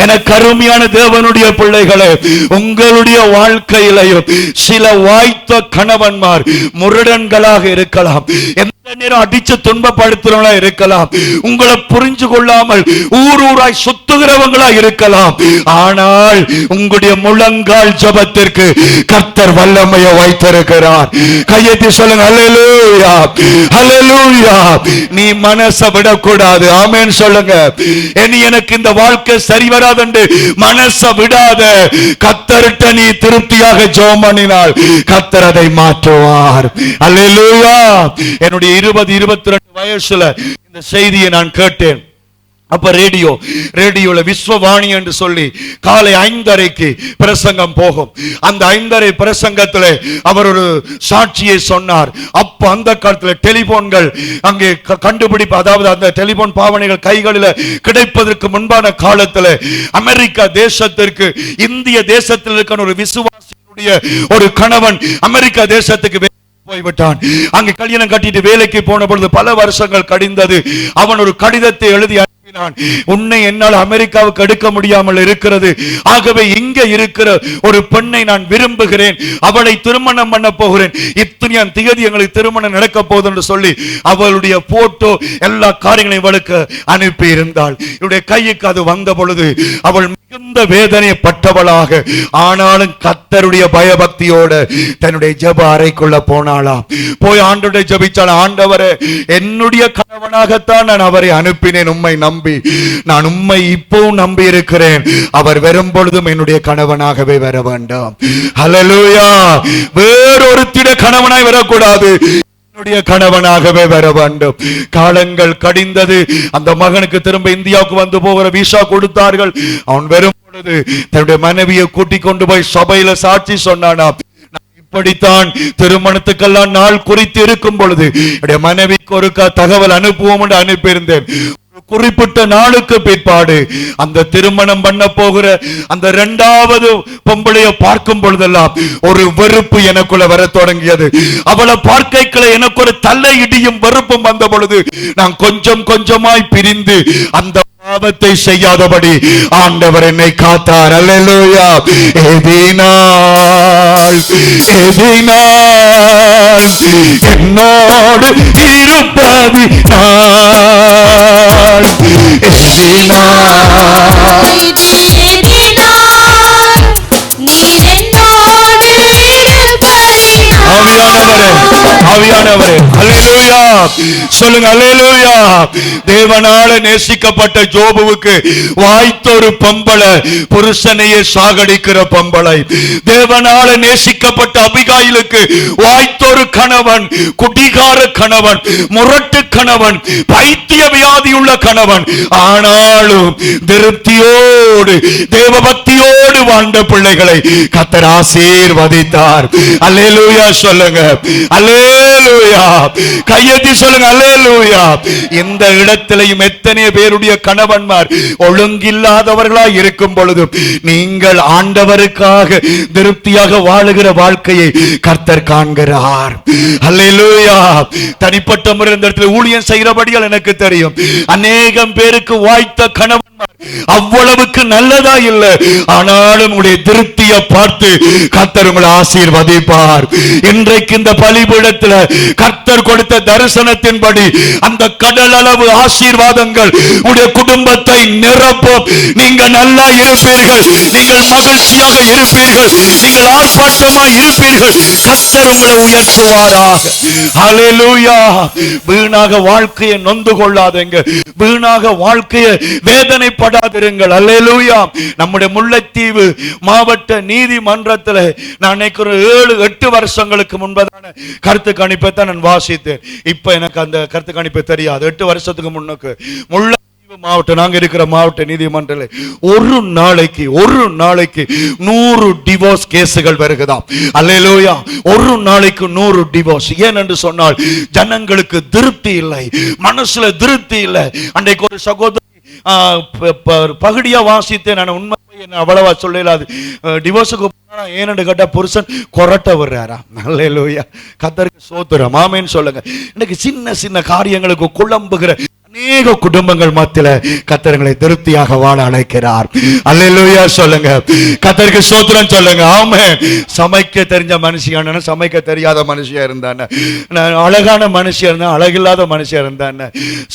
எனக்கு அருமையான தேவனுடைய பிள்ளைகளே, உங்களுடைய வாழ்க்கையிலையும் சில வாய்த்த கணவன்மார் முரடன்களாக இருக்கலாம், எந்த நேரம் அடிச்சு துன்பப்படுத்துறவங்களா இருக்கலாம், உங்களை புரிஞ்சு கொள்ளாமல் ஊராய் சுத்துகிறவங்களா இருக்கலாம். ஆனால் உங்களுடைய முழங்கால் ஜெபத்திற்கு கர்த்தர் வல்லமையை வைத்திருக்கிறார். கையெத்தி சொல்லுங்க. அல்லேலூயா, அல்லேலூயா. நீ மனசை விடக்கூடாது. ஆமென் சொல்லுங்க. இனி எனக்கு இந்த வாழ்க்கை சரி வராது என்று மனசை விடாத. கர்த்தர்ட்ட நீ திருப்தியாக ஜெபம் பண்ணினால் கர்த்தர் அதை மாற்றுவார். அல்லேலூயா. என்னுடைய 20-22 வயசுல இந்த செய்தியை நான் கேட்டேன். அப்ப ரேடியோல விஸ்வவாணி என்று சொல்லி காலை 5:30க்கு பிரசங்கம் போகும். அந்த 5:30 பிரசங்கத்தில் அவர் ஒரு சாட்சியை சொன்னார். அப்ப அந்த காலத்தில் டெலிபோன்கள் அங்கே கண்டுபிடிப்பு, அதாவது அந்த டெலிபோன் பாவனைகள் கைகளில் கிடைப்பதற்கு முன்பான காலத்தில் அமெரிக்கா தேசத்திற்கு இந்திய தேசத்தில் இருக்கிற ஒரு விசுவாசியுடைய ஒரு கணவன் அமெரிக்கா தேசத்துக்கு போய்விட்டான். அங்கே கல்யாணம் கட்டிட்டு வேலைக்கு போன பொழுது பல வருஷங்கள் கழிந்தது. அவன் ஒரு கடிதத்தை எழுதி உன்னை என்னால் அமெரிக்காவுக்கு எடுக்க முடியாமல் இருக்கிறது, ஆகவே இங்க இருக்கிற ஒரு பெண்ணை நான் விரும்புகிறேன், அவளை திருமணம் பண்ண போகிறேன், இத்தனையாம் திகதி எங்களுக்கு திருமணம் நடக்க போகுது என்று சொல்லி அவளுடைய போட்டோ எல்லா காரியங்களையும் இவளுக்கு அனுப்பி இருந்தாள். இவளுடைய கைக்கு அது வந்த பொழுது அவள் மிகுந்த வேதனைப்பட்டவளாக, ஆனாலும் கர்த்தருடைய பயபக்தியோடு தன்னுடைய ஜெப அறைக்குள்ள போனாளாம். போய் ஆண்டவரை ஜெபிச்சாள். ஆண்டவரே, என்னுடைய கணவனாகத்தான் நான் அவரை அனுப்பினேன், உம்மை நம்பி நான் உம்மை இப்பவும் நம்பி இருக்கிறேன், அவர் வரும் பொழுதும் என்னுடைய கணவனாகவே வர வேண்டாம். ஹல்லேலூயா. வேறொருத்திட கணவனாய் வரக்கூடாது, என்னுடைய கணவனாகவே வர வேண்டும். காலங்கள் கடிந்தது. அந்த மகனுக்கு திரும்ப இந்தியாவுக்கு வந்து போகிற விசா கொடுத்தார்கள். அவன் வரும் பொழுது தன்னுடைய மனைவியை கூட்டிக் கொண்டு போய் சபையில சாட்சி சொன்னானா, இப்படித்தான் திருமணத்துக்கெல்லாம் நாள் குறித்து இருக்கும் பொழுது என்னுடைய மனைவிக்கு ஒரு தகவல் அனுப்புவோம் என்று அனுப்பியிருந்தேன். குறிப்பிட்ட நாளுக்கு பிற்பாடு அந்த திருமணம் பண்ண போகிற அந்த இரண்டாவது பொம்பளையை பார்க்கும் பொழுதெல்லாம் ஒரு வெறுப்பு எனக்குள்ள வர தொடங்கியது. அவளை பார்க்கைக்குள்ள எனக்கு ஒரு தலை இடியும் வெறுப்பும் வந்த பொழுது நான் கொஞ்சம் கொஞ்சமாய் பிரிந்து அந்த பாவத்தை செய்யாதபடி ஆண்டவர் என்னை காத்தார். அல்லேலூயா. எதினால் என்னோடு இருப்பது ஆவியானவரே, அல்லேலூயா சொல்லுங்க. அல்லேலூயா. தேவனால நேசிக்கப்பட்ட ஜோபுவுக்கு வாய்த்த ஒரு பொம்பளை, புருஷனையே சாகடிக்கிற பொம்பளை. தேவனால நேசிக்கப்பட்ட அபிகாயிலுக்கு வாய்த்த ஒரு கணவன், குடிகார கணவன், முரட்டு கணவன், பைத்திய வியாதியுள்ள கணவன். ஆனாலும் திருப்தியோடு தேவபக்தியோடு வாழ்ந்த பிள்ளைகளை கர்த்தர் ஆசீர்வதித்தார். அல்லேலூயா சொல்லுங்க. அல்லேலூயா. கையெத்தி சொல்லுங்க. அல்லேலூயா. இந்த இடத்திலேயும் எத்தனை பேருடைய கணவன்மார் ஒழுங்கில்லாதவர்களாய் இருக்கும் பொழுது நீங்கள் ஆண்டவருக்காக திருப்தியாக வாழுகிற வாழ்க்கையை கர்த்தர் காண்கிறார். அல்லேலூயா. தனிப்பட்ட முறை இந்த இடத்துல ஊழியம் செய்கிறபடியால் எனக்கு தெரியும், அநேகம் பேருக்கு வாய்த்த கணவன் அவ்வளவுக்கு நல்லதா இல்லை, ஆனாலும் உடைய திருப்தியை பார்த்து கர்த்தர் உங்களை ஆசீர்வதிப்பார். இன்றைக்கு இந்த பலிபீடத்தில் கர்த்தர் கொடுத்த தரிசனத்தின்படி அந்த கடல் அளவு ஆசீர்வாதங்கள் உடைய குடும்பத்தை நிரப்பும். நீங்கள் நல்லா இருப்பீர்கள், நீங்கள் மகிழ்ச்சியாக இருப்பீர்கள், நீங்கள் ஆர்ப்பாட்டமாக இருப்பீர்கள். கர்த்தர் உங்களை உயர்த்துவாராக. ஹல்லேலூயா. வீணாக வாழ்க்கையை நொந்து கொள்ளாதீங்க, வீணாக வாழ்க்கையை வேதனைப்படாதிருங்கள். அல்லேலூயா. நம்முடைய முல்லைத்தீவு மாவட்ட நீதிமன்றத்தில் நான் 7-8 வருஷங்களுக்கு முன்பதான கருத்து கணிப்பை தான் நான் வாசித்தேன். இப்ப எனக்கு அந்த கருத்து கணிப்பு தெரியாது. 8 வருஷத்துக்கு முன்னுக்கு முல்லைத்தீவு மாவட்டம், நாங்க இருக்கிற மாவட்ட நீதிமன்றத்தில் ஒரு நாளைக்கு 100 டிவோர்ஸ் கேசுகள் வருகுதாம். அல்லேலூயா. ஒரு நாளைக்கு 100 டிவோர்ஸ். ஏன் என்று சொன்னால் ஜனங்களுக்கு திருப்தி இல்லை, மனசுல திருப்தி இல்லை. அன்றைக்கு ஒரு சகோதரி பகுதியா வாசித்தேன். நான் உண்மை அவ்வளவா சொல்லலாது. டிவோர்ஸுக்கு ஏன்னு கேட்டா புருஷன் கொரட்ட வர்றாரா. அல்லேலூயா. கர்த்தருக்கு ஸ்தோத்திரம். ஆமென் சொல்லுங்க. இன்னைக்கு சின்ன சின்ன காரியங்களுக்கு குழம்புகிற அநேக குடும்பங்கள் மத்தியில கர்த்தர்களை திருப்தியாக வாழ அழைக்கிறார். அல்லேலூயா சொல்லுங்க. கர்த்தருக்கு ஸ்தோத்திரம் சொல்லுங்க. ஆமென். சமைக்க தெரிஞ்ச மனுஷியான, சமைக்க தெரியாத மனுஷியா இருந்தானே, அழகான மனுஷியா இருந்தா, அழகில்லாத மனுஷியா இருந்தானே,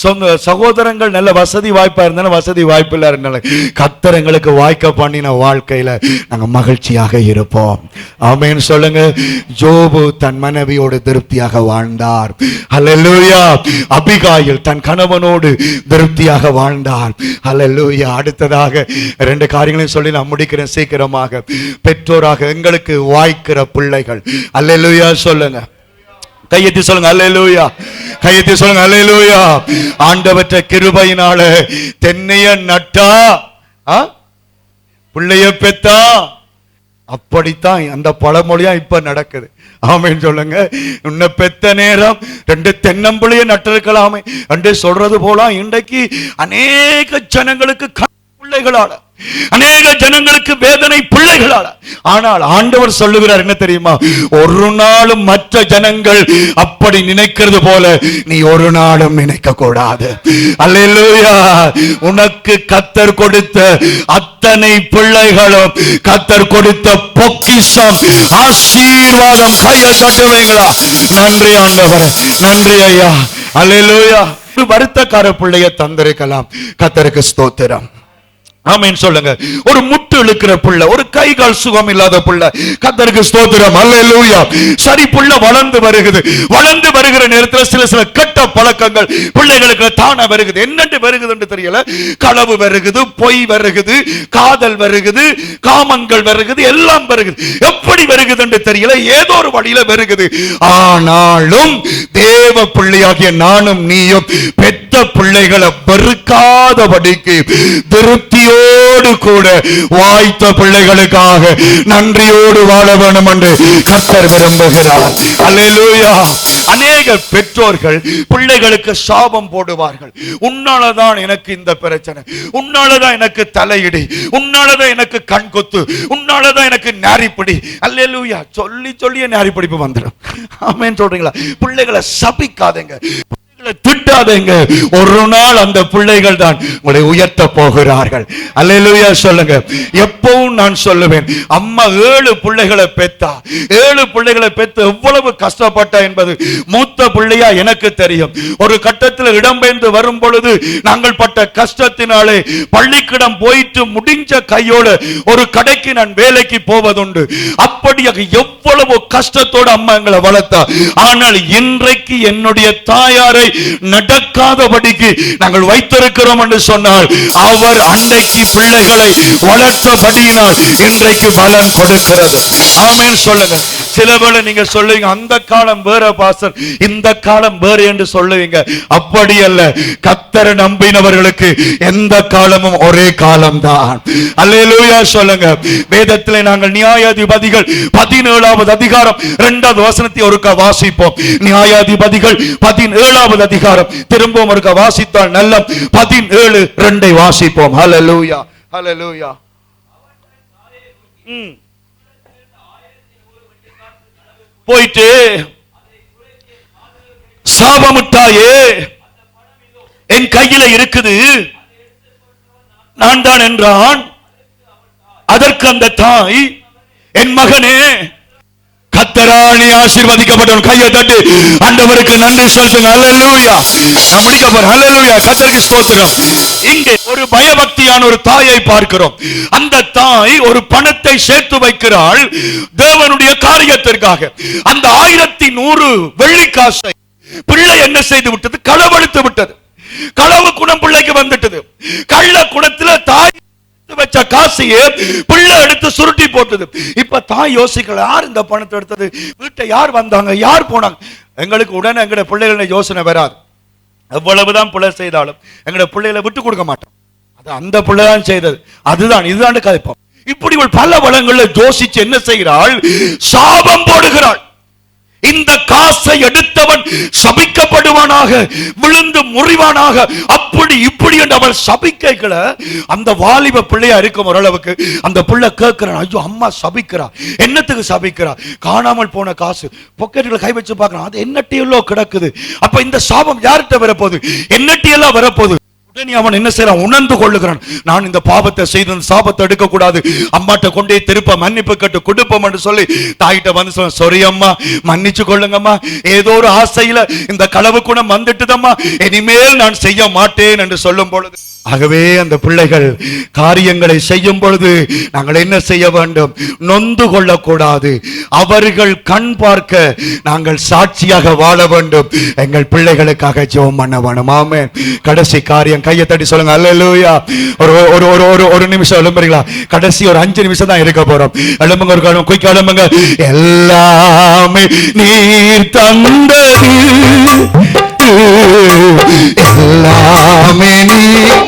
சொந்த சகோதரங்கள் நல்ல வசதி வாய்ப்பா இருந்தாலும் வசதி வாய்ப்பு இல்ல இருந்தாலும் கர்த்தர்களுக்கு வாய்க்க பண்ணின வாழ்க்கையில நாங்க மகிழ்ச்சியாக இருப்போம். ஆமென் சொல்லுங்க. ஜோபு தன் மனைவியோடு திருப்தியாக வாழ்ந்தார். அல்லேலூயா. அபிகாயில் தன் கணவனோடு திருப்தியாக வாழ்ந்தார். அல்லேலூயா. அடுத்ததாக 2 காரியங்களையும் சொல்லி நான் முடிக்கிறேன் சீக்கிரமாக. பெற்றோராக எங்களுக்கு வாய்க்கிற பிள்ளைகள். அல்லேலூயா சொல்லுங்க. கையெத்தி சொல்லுங்க. அல்லேலூயா. கையெத்தி சொல்லுங்க. அல்லேலூயா. ஆண்டவற்ற கிருபையினால தென்னைய நட்டா பிள்ளைய பெத்தா, அப்படித்தான் அந்த பழமொழியா இப்ப நடக்குது. ஆமென் சொல்லுங்க. உன்னை பெத்த நேரம் 2 தென்னம்பிள்ளைய நட்டிருக்கலாமே என்று சொல்றது போல இன்றைக்கு அநேக ஜனங்களுக்கு பிள்ளைகளால, அநேக ஜனங்களுக்கு வேதனை பிள்ளைகளால. ஆனால் ஆண்டவர் சொல்லுகிறார் என்ன தெரியுமா? ஒரு நாளும் மற்ற ஜனங்கள் அப்படி நினைக்கிறது போல நீ ஒரு நாளும் நினைக்க கூடாது. அல்லேலூயா. உனக்கு கர்த்தர் கொடுத்த அத்தனை பிள்ளைகளும் கர்த்தர் கொடுத்த பொக்கிஷம், ஆசீர்வாதம். கையை தட்டுவீங்களா? நன்றி ஆண்டவரே, நன்றி ஐயா. அல்லேலூயா. ஒரு வருத்தக்கார பிள்ளைய தந்திருக்கலாம், கர்த்தருக்கு ஸ்தோத்திரம். ஆமென் சொல்லுங்க. ஒரு முட்டு இழுக்கிற புள்ள, ஒரு கை கால் சுகம் இல்லாத புள்ள, கர்த்தருக்கு ஸ்தோத்திரம். அல்லேலூயா. சரி, புள்ள வளர்ந்து வருகிறது. வளர்ந்து வருகிற நேரத்தில் சில கெட்ட பழக்கங்கள் பிள்ளைகளுக்கு தானா வருகிறது. என்னென்று வருகிறது என்று தெரியல. களவு வருகிறது, பொய் வருகிறது, காதல் வருகிறது, காமங்கள் வருகிறது, எல்லாம் வருகிறது. எப்படி வருகிறது என்று தெரியல, ஏதோ ஒரு வழியில வருகிறது. ஆனாலும் தேவ பிள்ளையாகிய நானும் நீயும் பெற்ற பிள்ளைகளை வெறுக்காதபடிக்கு திருப்தியோடு கூட வாய்த்த பிள்ளைகளுக்காக நன்றியோடு வாழ வேண்டும் என்று கர்த்தர் விரும்புகிறார். அல்லேலூயா. அநேக பெற்றோர்கள் பிள்ளைகளுக்கு சாபம் போடுவார்கள். உன்னாலதான் எனக்கு இந்த பிரச்சனை, உன்னாலதான் எனக்கு தலையிடி, உன்னாலதான் எனக்கு கண் கொத்து, உன்னாலதான் எனக்கு நாரிப்பிடி. அல்லேலூயா. சொல்லி சொல்லியே நாரிப்பிடிப்பு வந்துடும். ஆமென் சொல்றீங்களா? பிள்ளைகளை சபிக்காதீங்க, திட்டாதீங்க. ஒரு நாள் அந்த பிள்ளைகள் தான் உங்களை உயர்த்த போகிறார்கள். அல்லேலூயா சொல்லுங்க. எப்பவும் நான் சொல்லுவேன், அம்மா 7 பிள்ளைகளை பெத்தா, 7 பிள்ளைகளை பெத்து எவ்வளவு கஷ்டப்பட்டா என்பது மூத்த பிள்ளையா எனக்கு தெரியும். ஒரு கட்டத்தில் இடம்பெயர்ந்து வரும் பொழுது நாங்கள் பட்ட கஷ்டத்தினாலே பள்ளிக்கிடம் போயிட்டு முடிஞ்ச கையோடு ஒரு கடைக்கு நான் வேலைக்கு போவதுண்டு. அப்படியாக எவ்வளவு கஷ்டத்தோடு அம்மா எங்களை வளர்த்தா. ஆனால் இன்றைக்கு என்னுடைய தாயாரை நடக்காதபடிக்கு நாங்கள் வைத்திருக்கிறோம் என்று சொன்னால், அவர் அன்றைக்கு பிள்ளைகளை வளர்த்தபடியினால் இன்றைக்கு பலன் கொடுக்கிறது. ஆமென் சொல்லுங்க. சிலவேளை நீங்க சொல்லுவீங்க, அந்த காலம் வேற பாஸ்டர், இந்த காலம் வேற என்று சொல்லுவீங்க. அப்படி அல்ல. கர்த்தரை நம்பினவர்களுக்கு எந்த காலமும் ஒரே காலம்தான். அல்லேலூயா சொல்லுங்க. வேதத்திலே நாங்கள் நியாயாதிபதிகள் 17வது அதிகாரம் 2வது வசனத்தை ஒருக்கா வாசிப்போம். நியாயாதிபதிகள் 17வது அதிகாரம் திரும்பவும் ஒருக்க வாசித்தால் நல்ல 17:2 வாசிப்போம். ஹல்லேலூயா, ஹல்லேலூயா. போயிட்டு சாபமிட்டாயே, என் கையில இருக்குது, நான் தான் என்றான். அதற்கு அந்த தாய், என் மகனே, கர்த்தரால் ஆசீர்வதிக்கப்பட்டவன். கையை தட்டி ஆண்டவருக்கு நன்றி சொல்லுங்க. அல்லேலூயா. நான் முடிக்க போறேன். அல்லேலூயா. கர்த்தருக்கு ஸ்தோத்திரம். இங்கே ஒரு பயபக்தியான ஒரு தாயை பார்க்கிறோம். அந்த தாய் ஒரு பணத்தை சேர்த்து வைக்கிறாள் தேவனுடைய காரியத்திற்காக. அந்த 1100 வெள்ளிக்காசை பிள்ளை என்ன செய்து விட்டது? களவெடுத்து விட்டது. களவு குணம் பிள்ளைக்கு வந்துட்டது. கள்ள குணத்துல தாய் வச்ச காசையே பிள்ளை எடுத்து சுருட்டி போட்டது. இப்ப தாய் யோசிக்கல, யார் இந்த பணத்தை எடுத்தது, வீட்டை யார் வந்தாங்க, யார் போனாங்க. எங்களுக்கு உடனே எங்களுடைய பிள்ளைகளை யோசனை வராது. எவ்வளவுதான் பிள்ளை செய்தாலும் எங்களுடைய பிள்ளைகளை விட்டு கொடுக்க மாட்டோம். அது அந்த பிள்ளை தான் செய்தது, அதுதான் இதுதான் கதைப்போம். இப்படி பல வளங்களை யோசிச்சு என்ன செய்கிறாள்? சாபம் போடுகிறாள். இந்த காசை எடுத்தவன் சபிக்கப்படுவானாக, விழுந்து முறிவானாக, அப்படி இப்படி என்று அவள் சபிக்கல. அந்த வாலிப பிள்ளையா இருக்கும் ஓரளவுக்கு. அந்த பிள்ளை கேட்கிறான், ஐயோ அம்மா சபிக்கிறா. என்னத்துக்கு சபிக்கிறா? காணாமல் போன காசு. பாக்கெட்ல கை வச்சு பார்க்கறான், அது என்னட்டியெல்லாம் கிடக்குது. அப்ப இந்த சாபம் யார்கிட்ட வரப்போகுது? என்னட்டியெல்லாம் வரப்போகுது. உடனே அவன் என்ன செய்யறான்? உணர்ந்து கொள்ளுகிறான், நான் இந்த பாவத்தை செய்து சாபத்தை எடுக்க கூடாது, அம்மாட்ட கொண்டே திருப்ப மன்னிப்பு கட்டு கொடுப்போம் என்று சொல்லி தாயிட்ட வந்து சொல்ல, சொரி அம்மா, மன்னிச்சு கொள்ளுங்கம்மா, ஏதோ ஒரு ஆசையில இந்த களவு குணம் வந்துட்டுதம்மா, இனிமேல் நான் செய்ய மாட்டேன் என்று சொல்லும் பொழுது, ஆகவே அந்த பிள்ளைகள் காரியங்களை செய்யும் பொழுது நாங்கள் என்ன செய்ய வேண்டும்? நொந்து கொள்ளக்கூடாது. அவர்கள் கண் பார்க்க நாங்கள் சாட்சியாக வாழ வேண்டும். எங்கள் பிள்ளைகளுக்காக ஜெபம் பண்ண வேணும். ஆமென். கடைசி காரியம், கையை தட்டி சொல்லுங்க. அல்லேலூயா. ஒரு நிமிஷம் எழும்புறீங்களா? கடைசி ஒரு 5 நிமிஷம் தான் இருக்க போறோம். எழும்புங்க, ஒரு காலம் குயிக்க எழும்புங்க. எல்லாமே நீர் தந்தது, எல்லாமே நீர்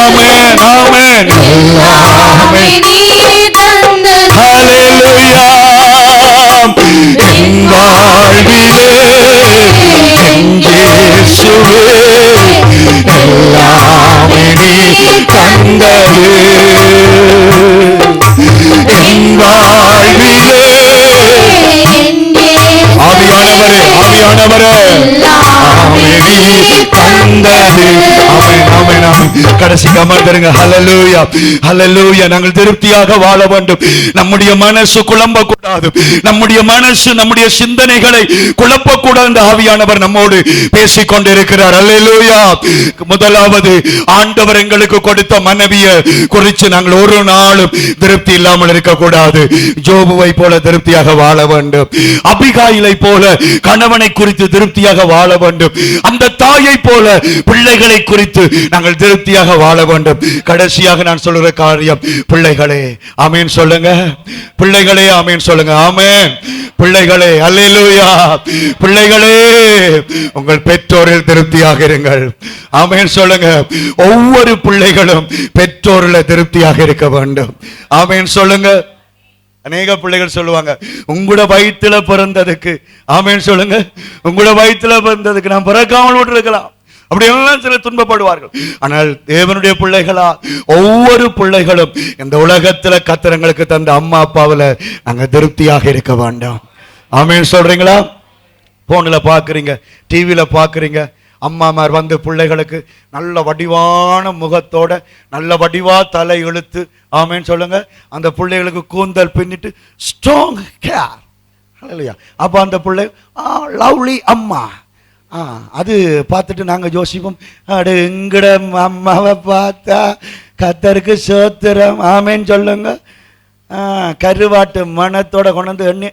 ஆமென், ஆமென். எல்லாமே நீர் தந்தது. ஹல்லேலூயா. என் வாழ்விலே ஆமென், ஆமென், ஆமென். கடைசிக்கு அமர்ந்திருங்க. ஹல்லேலூயா, ஹல்லேலூயா. நாங்கள் திருப்தியாக வாழ வேண்டும். நம்முடைய மனசு குழம்பக்கூடாது. நம்முடைய மனசு, நம்முடைய சிந்தனைகளை குழப்பக்கூடாது என்று ஆவியானவர் நம்மோடு பேசிக் கொண்டிருக்கிறார். ஹல்லேலூயா. முதலாவது, ஆண்டவர் எங்களுக்கு கொடுத்த மனைவியை குறித்து நாங்கள் ஒரு நாளும் திருப்தி இல்லாமல் இருக்கக்கூடாது. ஜோபுவை போல திருப்தியாக வாழ வேண்டும். அபிகாயிலை போல கணவனை குறித்து திருப்தியாக வாழ வேண்டும். அந்த தாயை போல பிள்ளைகளை குறித்து நாங்கள் திருப்தியாக வாழ வேண்டும். கடைசியாக நான் சொல்லுகிற காரியம், பிள்ளைகளே ஆமென் சொல்லுங்க. பிள்ளைகளே ஆமென் சொல்லுங்க. ஆமென். பிள்ளைகளே, அல்லேலூயா. பிள்ளைகளே, உங்கள் பெற்றோரில் திருப்தியாக இருங்கள். ஆமென் சொல்லுங்க. ஒவ்வொரு பிள்ளைகளும் பெற்றோரில் திருப்தியாக இருக்க வேண்டும். ஆமென் சொல்லுங்க. அநேக பிள்ளைகள் சொல்லுவாங்க, உங்களோட வயிற்றுல பிறந்ததுக்கு, ஆமென் சொல்லுங்க, உங்களோட வயிற்றுல பிறந்ததுக்கு நான் பிறக்காமல் விட்டுருக்கலாம், அப்படி எல்லாம் சிலர் துன்பப்படுவார்கள். ஆனால் தேவனுடைய பிள்ளைகளா, ஒவ்வொரு பிள்ளைகளும் இந்த உலகத்துல கத்திரங்களுக்கு தந்த அம்மா அப்பாவில் நாங்க திருப்தியாக இருக்க வேண்டாம். ஆமென் சொல்றீங்களா? போன்ல பாக்குறீங்க, டிவியில பாக்குறீங்க, அம்மாமார் வந்து பிள்ளைகளுக்கு நல்ல வடிவான முகத்தோட நல்ல வடிவா தலை இழுத்து, ஆமென் சொல்லுங்க, அந்த பிள்ளைகளுக்கு கூந்தல் பின்னிட்டு ஸ்ட்ராங் கேர். இல்லையா? அப்ப அந்த பிள்ளை லவ்லி அம்மா. அது பார்த்துட்டு நாங்க யோசிப்போம், அடு எங்கட அம்மாவை பார்த்தா கத்தருக்கு சோத்திரம். ஆமென் சொல்லுங்க. கருவாட்டு மனத்தோட கொண்டு வந்து எண்ணி.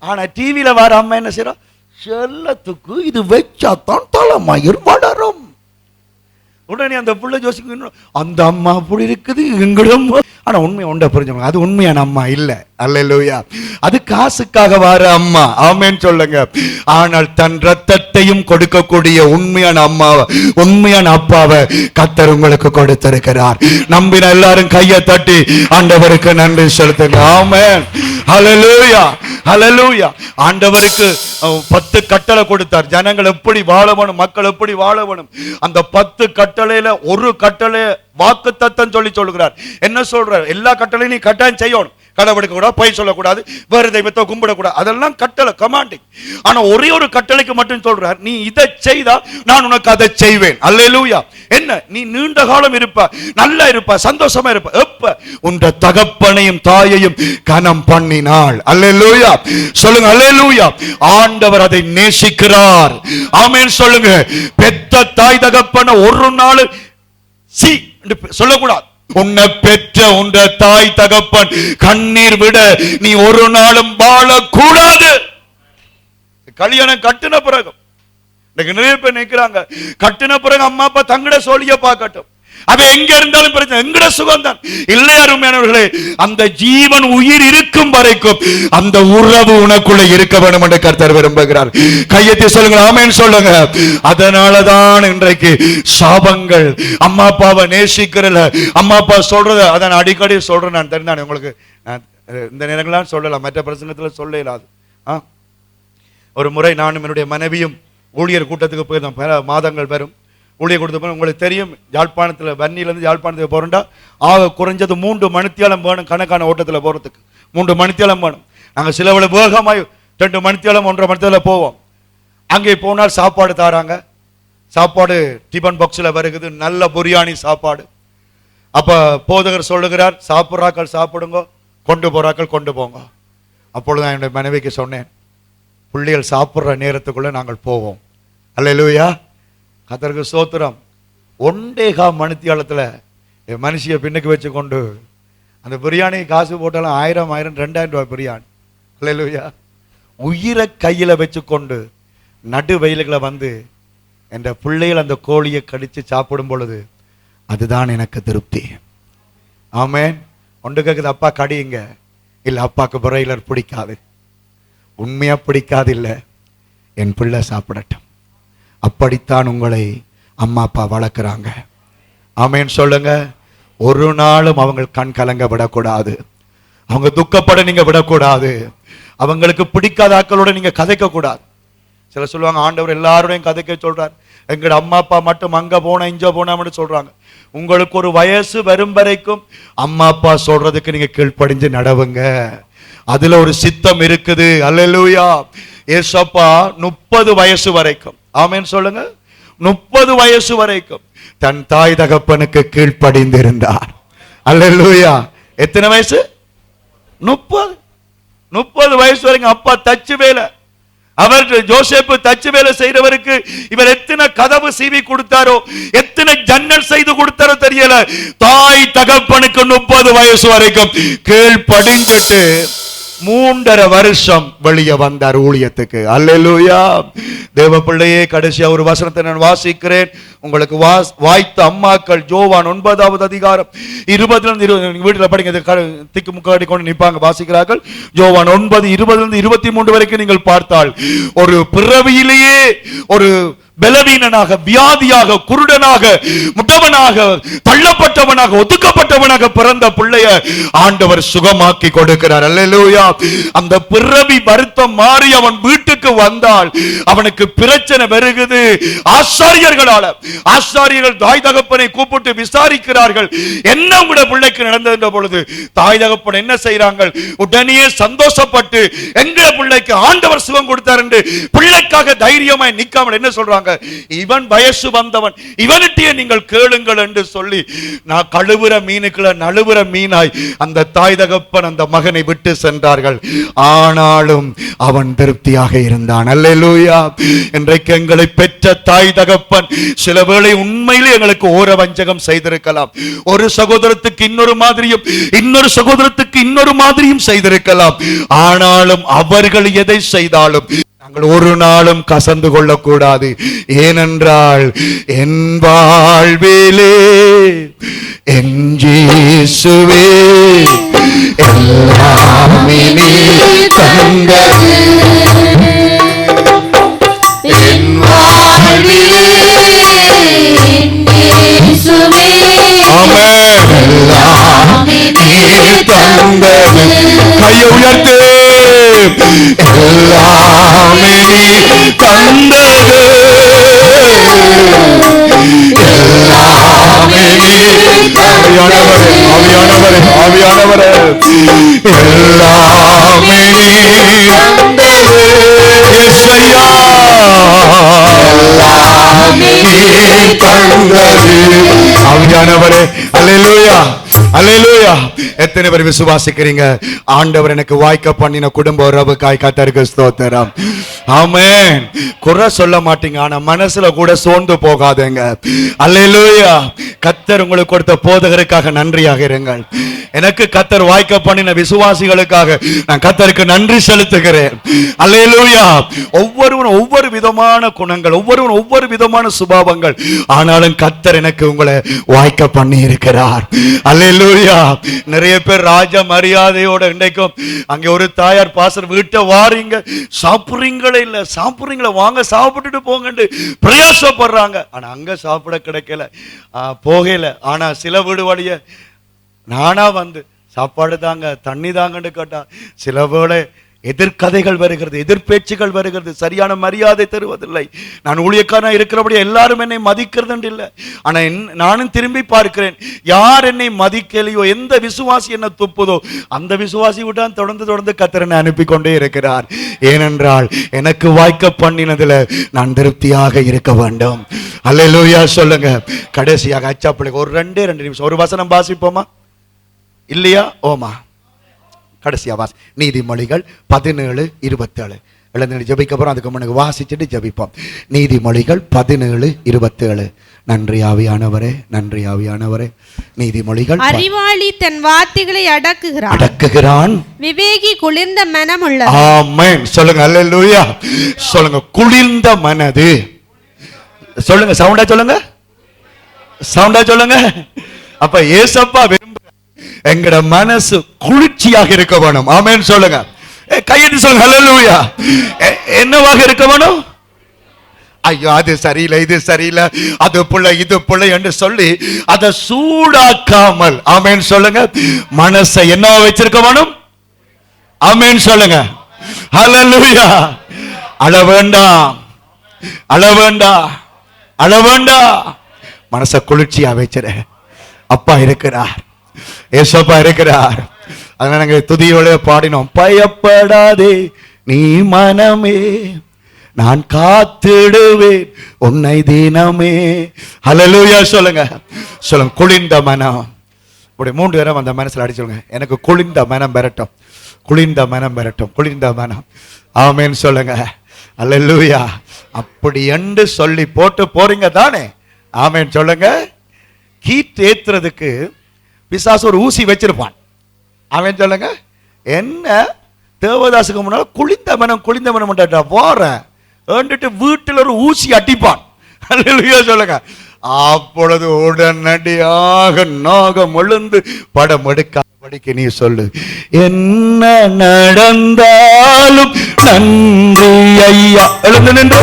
ஆனா டிவியில வர அம்மா என்ன செய்யறோம், செல்லத்துக்கு இது வச்சாத்தான் தலைமயிர் வளரும். உடனே அந்த புள்ள யோசிக்கணும், அந்த அம்மா அப்படி இருக்குது எங்கிடம். ஆனா உண்மை உண்ட புரிஞ்சவங்க, அது உண்மையான அம்மா இல்ல. அல்லேலூயா. அது காசுக்காக வர அம்மா. ஆமென் சொல்லுங்க. ஆனால் தன் ரத்தத்தையும் கொடுக்கக்கூடிய உண்மையான அம்மாவை, உண்மையான அப்பாவை கர்த்தர் உங்களுக்கு கொடுத்திருக்கிறார். நம்பின எல்லாரும் கையை தட்டி ஆண்டவருக்கு நன்றி செலுத்துங்க. ஆமென். ஹல்லேலூயா, ஹல்லேலூயா. ஆண்டவருக்கு 10 கட்டளை கொடுத்தார். ஜனங்கள் எப்படி வாழ வேணும், மக்கள் எப்படி வாழ வேணும். அந்த 10 கட்டளையில ஒரு கட்டளை வாக்குத்தத்தம் சொல்லுகிறார். என்ன சொல்றார்? எல்லா கட்டளையும் நீ கட்டாயம் செய்யணும். கடவுளுக்கு கூட பொய் சொல்லக்கூடாது, வேறு தெய்வத்தை கும்பிடக்கூடாது, அதெல்லாம் கட்டளை, கமாண்டிங். ஆனா ஒரே ஒரு கட்டளைக்கு மட்டும் சொல்றார், நீ இதை செய்தா நான் உனக்கு அதை செய்வேன். அல்லேலூயா. என்ன? நீ நீண்ட காலம் இருப்ப, நல்லா இருப்ப, சந்தோஷமா இருப்ப. எப்ப? உன்ற தகப்பனையும் தாயையும் கனம் பண்ணினாள். அல்லேலூயா சொல்லுங்க. அல்லேலூயா. ஆண்டவர் அதை நேசிக்கிறார். ஆமென் சொல்லுங்க. பெத்த தாய் தகப்பனை ஒரு நாள் சி சொல்லக்கூடாது. உன்னை பெற்ற உன்ற தாய் தகப்பன் கண்ணீர் விட நீ ஒரு நாளும் வாழக்கூடாது. கல்யாணம் கட்டின பிறகு நிறைய பேர் நினைக்கிறாங்க, கட்டின பிறகு அம்மா அப்பா தங்கட சோழிய பார்க்கட்டும், அவன் எங்க இருந்தாலும் பிரச்சனை, எங்கட சுகம் தான். இல்லை அருமையானவர்களே, அந்த ஜீவன் உயிர் இருக்கும் வரைக்கும் அந்த உறவு உனக்குள்ள இருக்க வேண்டும் என்று கர்த்தர் விரும்புகிறார். கையெத்தி சொல்லுங்க. ஆமென் சொல்லுங்க. அதனாலதான் இன்றைக்கு சாபங்கள். அம்மா அப்பாவை நேசிக்கிறல, அம்மா அப்பா சொல்றத அதான் அடிக்கடி சொல்றேன். நான் தெரிந்தானே உங்களுக்கு, இந்த நேரங்களாம் சொல்லலாம், மற்ற பிரசங்கத்துல சொல்ல இயலாது. ஒரு முறை நானும் என்னுடைய மனைவியும் ஊழியர் கூட்டத்துக்கு போயிருந்தோம். பல மாதங்கள் வரும் ஊழியர் கொடுத்த. உங்களுக்கு தெரியும், யாழ்ப்பாணத்தில் வன்னியிலேருந்து யாழ்ப்பாணத்துக்கு போகிறோம்டா ஆக குறைஞ்சது 3 மணித்தியாலம் வேணும். கணக்கான ஓட்டத்தில் போகிறதுக்கு 3 மணித்தியாலம் வேணும். நாங்கள் சிலவளை வேகமாய் 2 மணித்தியாலம் 1.5 மணித்தியாலம் போவோம். அங்கே போனால் சாப்பாடு தாராங்க. சாப்பாடு டிஃபன் பாக்ஸில் வருகுது, நல்ல பிரியாணி சாப்பாடு. அப்போ போதகர் சொல்லுகிறார், சாப்பிட்றாக்கள் சாப்பிடுங்க, கொண்டு போகிறாக்கள் கொண்டு போங்க. அப்பொழுது நான் என்னுடைய மனைவிக்கு சொன்னேன், பிள்ளைகள் சாப்பிட்ற நேரத்துக்குள்ளே நாங்கள் போவோம். அல்லேலூயா. கர்த்தருக்கு ஸ்தோத்திரம். 1.25 மணித்தியாலத்தில் என் மனுஷியை பின்னுக்கு வச்சு கொண்டு அந்த பிரியாணி காசு போட்டாலும் 1000 2000 ரூபாய் பிரியாணி. அல்லேலூயா. உயிரை கையில் வச்சு கொண்டு நடு வயலுகளை வந்து என்ற பிள்ளைகள் அந்த கோழியை கடித்து சாப்பிடும் பொழுது அதுதான் எனக்கு திருப்தி. ஆமென். ஒன்று கேட்குது, அப்பா கடியுங்க. இல்லை, அப்பாவுக்கு பிராய்லர் பிடிக்காது, உண்மையா பிடிக்காது, இல்லை, என் பிள்ளை சாப்பிடட்டும். அப்படித்தான் உங்களை அம்மா அப்பா வளர்க்குறாங்க. ஆமென் சொல்லுங்க. ஒரு நாளும் அவங்க கண் கலங்க விடக்கூடாது, அவங்க துக்கப்பட நீங்க விடக்கூடாது, அவங்களுக்கு பிடிக்காத ஆக்களோட நீங்க கதைக்க கூடாது. சில சொல்லுவாங்க, ஆண்டவர் எல்லாரோடையும் கதைக்க சொல்றார், எங்கட அம்மா அப்பா மட்டும் அங்க போன இங்க போனான்னு சொல்றாங்க. உங்களுக்கு ஒரு வயசு வரும் வரைக்கும் அம்மா அப்பா சொல்றதுக்கு நீங்க கீழ்ப்படிஞ்சு நடவுங்க. அதுல ஒரு சித்தம் இருக்குது. அல்லேலூயா. ஏசப்பா 30 வயசு வரைக்கும், ஆமென் சொல்லுங்க, 30 வயசு வரைக்கும் தன் தாய் தகப்பனுக்கு கீழ்ப்படிந்திருந்தார். அல்லேலூயா. எத்தனை வயசு? 30 வயசு வரைக்கும் அப்பா தச்சு வேலை. அவர் ஜோசேப்பு தச்சு வேலை செய்தவருக்கு இவர் எத்தனை கதவு சீவி கொடுத்தாரோ, எத்தனை ஜன்னல் செய்து கொடுத்தாரோ தெரியல. தாய் தகப்பனுக்கு 30 வயசு வரைக்கும் கீழ்ப்படிந்துட்டு 3.5 வருஷம் வெளியே வந்தார் ஊழியத்துக்கு. அல்லேலூயா. தேவ பிள்ளையே, கடைசியா ஒரு வசனத்தை நான் வாசிக்கிறேன். உங்களுக்கு வாய்த்த அம்மாக்கள் யோவான் 9வது அதிகாரம் 20 வீட்டில் படிங்க. திக்கு முக்காடி கொண்டு நிற்பாங்க, வாசிக்கிறார்கள். யோவான் 9:20 23 வரைக்கும் நீங்கள் பார்த்தால், ஒரு பிறவியிலேயே ஒரு பலவீனனாக, வியாதியாக, குருடனாக, முட்டவனாக, தள்ளப்பட்டவனாக, ஒதுக்கப்பட்டவனாக பிறந்த பிள்ளைய ஆண்டவர் சுகமாக்கி கொடுக்கிறார். அல்லேலூயா. அந்த பிறவி வருத்தம் மாறி அவன் வீட்டுக்கு வந்தால் அவனுக்கு பிரச்சனை வருகிறது. ஆசாரியர்கள் தாய் தகப்பனை கூப்பிட்டு விசாரிக்கிறார்கள், என்ன உங்களோட பிள்ளைக்கு நடந்த பொழுது தாய் தகப்பன் என்ன செய்யறாங்க? உடனே சந்தோஷப்பட்டு எங்க பிள்ளைக்கு ஆண்டவர் சுகம் கொடுத்தார் என்று பிள்ளைக்காக தைரியமாய் நிக்காமல் என்ன சொல்றாங்க? இவன் வயசு வந்தவன், இவனிட்டே நீங்கள் கேளுங்கள் என்று சொல்லி, நான் கழுவுற மீனுக்குள்ள நழுவுற மீனாய் அந்த தாய் தகப்பன் அந்த மகனை விட்டு சென்றார்கள். ஆனாலும் அவன் திருப்தியாக இருந்தான். அல்லேலூயா. இன்றைக்கு எங்களை பெற்ற தாய் தகப்பன் சில வேளை உண்மையிலே எங்களுக்கு ஓர வஞ்சகம் செய்திருக்கலாம். ஒரு சகோதரத்துக்கு இன்னொரு மாதிரியும், இன்னொரு சகோதரத்துக்கு இன்னொரு மாதிரியும் செய்திருக்கலாம். ஆனாலும் அவர்கள் எதை செய்தாலும் நாங்கள் ஒரு நாளும் கசந்து கொள்ளக்கூடாது. ஏனென்றால் என் வாழ்விலே என் இயேசுவே எல்லாமே நீர் தந்தது. என் வாழ்விலே என் இயேசுவே எல்லாமே நீர் தந்தது. கையை உயர்த்து. எல்லாமே நீர் தந்தது. எல்லாமே நீர் ஆவியானவரே எல்லாமே நீர் தந்தது. இயேசுயா எல்லாமே நீர் தந்தது. ஆவியானவரே. அல்லேலூயா. அல்லேலூயா. எத்தனை பேர் விசுவாசிக்கிறீங்க? ஆண்டவர் எனக்கு வாய்க்க பண்ணின குடும்ப உறவுக்காய் கர்த்தருக்கு ஸ்தோத்திரம். ஆமென். குறை சொல்ல மாட்டீங்க, ஆனா மனசுல கூட சோர்ந்து போகாதீங்க. அல்லேலூயா. கர்த்தர் உங்களுக்கு கொடுத்த போதகருக்காக நன்றியாக இருங்கள். எனக்கு கர்த்தர் வாய்க்க பண்ணின விசுவாசிகளுக்காக நான் கர்த்தருக்கு நன்றி செலுத்துகிறேன். அல்லேலூயா. ஒவ்வொருவரும் ஒவ்வொரு விதமான குணங்கள், ஒவ்வொருவரும் ஒவ்வொரு விதமான சுபாவங்கள், ஆனாலும் கர்த்தர் எனக்கு உங்களை வாய்க்க பண்ணி இருக்கிறார். அல்லேலூயா. நிறைய பேர் ராஜ மரியாதையோட இன்றைக்கும் அங்கே ஒரு தாயார் பாஸ்டர் வீட்டை வாரீங்க, சாப்பிடுறீங்களே இல்ல, சாப்பிடுறீங்களா, வாங்க சாப்பிட்டுட்டு போங்கன்னு பிரயாசப்படுறாங்க. ஆனா அங்க சாப்பிட கிடைக்கல, போகல. ஆனா சில வீடு வழிய நானா வந்து சாப்பாடு தாங்க, தண்ணி தாங்கன்னு கேட்டா சில வேளை எதிர்கதைகள் வருகிறது, எதிர்பேச்சுகள் வருகிறது, சரியான மரியாதை தருவதில்லை. நான் ஊழியக்காரனா இருக்கிறபடி எல்லாரும் என்னை மதிக்கிறது இல்லை. ஆனா நானும் திரும்பி பார்க்கிறேன், யார் என்னை மதிக்கலையோ, எந்த விசுவாசி என்ன துப்புதோ அந்த விசுவாசி விட்டான் தொடர்ந்து கர்த்தரை அனுப்பி கொண்டே இருக்கிறார். ஏனென்றால் எனக்கு வாய்க்க பண்ணினதுல நான் திருப்தியாக இருக்க வேண்டும். அல்லேலூயா சொல்லுங்க. கடைசியாக அச்சாப்பிள்ளைக்கு ஒரு 2 நிமிஷம் ஒரு வசனம் வாசிப்போமா? இல்லையா? ஓமா. கடைசியா வாசி. நீதிமொழிகள் 17:27 எழுந்து ஜபிக்க போறோம். அதுக்கு முன்னாடி வாசிச்சுட்டு ஜபிப்போம். நீதிமொழிகள் 17:27. நன்றி ஆவியானவரே, நன்றி ஆவியானவரே. நீதிமொழிகள். அறிவாளி தன் வார்த்தைகளை அடக்குகிறான், விவேகி குளிர்ந்த மனம் உள்ளது. ஆமென். சொல்லுங்க. அல்லேலூயா. சொல்லுங்க. குளிர்ந்த மனது. சொல்லுங்க. சவுண்டா சொல்லுங்க. சவுண்டா சொல்லுங்க. அப்ப ஏசப்பா எங்கட மனசு குளிர்ச்சியாக இருக்க வேணும். ஆமென் சொல்லுங்க. கையெழுத்து சொல்லுங்க. ஹல்லேலூயா. என்னவாக இருக்க வேணும்? ஐயோ அது சரியில்லை, இது சரியில்லை, அது புள்ள இது புள்ள என்று சொல்லி அதை சூடாக்காமல், ஆமென் சொல்லுங்க, மனசை என்ன வச்சிருக்க வேணும்? ஆமென் சொல்லுங்க. ஹல்லேலூயா. அழ வேண்டாம், அழ வேண்டாம், அழ வேண்டாம். மனசை குளிர்ச்சியா வச்சிரு. அப்பா இருக்கிறார், ஏசப்பா இருக்கிறார். அதனால நாங்கள் துதியோட பாடினோம். பயப்படாதே நீ மனமே, நான் காத்திடுவேன் உன்னை தினமே. ஹல்லேலூயா சொல்லுங்க. சொல்லுங்க, குளிர்ந்த மனம். இப்படி 3 தடவை அந்த மனசுல அடிச்சுடுங்க. எனக்கு குளிர்ந்த மனம் பெறட்டும், குளிர்ந்த மனம் பெறட்டும், குளிர்ந்த மனம். ஆமென் சொல்லுங்க. ஹல்லேலூயா. அப்படி என்று சொல்லி போட்டு போறீங்க தானே? ஆமென் சொல்லுங்க. கீட் ஏத்துறதுக்கு பிசாசு ஒரு ஊசி வச்சிருப்பான். ஆமென் சொல்லுங்க. என்ன தேவதாசுக்கு முன்னால குளிர்ந்த மனம் குளிர்ந்த மனம் போறேன் வீட்டில் ஒரு ஊசி அடிப்பான். அல்லேலூயா சொல்லுங்க. அப்பொழுது உடனடியாக நாகம் எழுந்து படம் எடுக்காதபடிக்கு நீ சொல்லு, என்ன நடந்தாலும் நன்றி ஐயா. எழுந்து நின்று,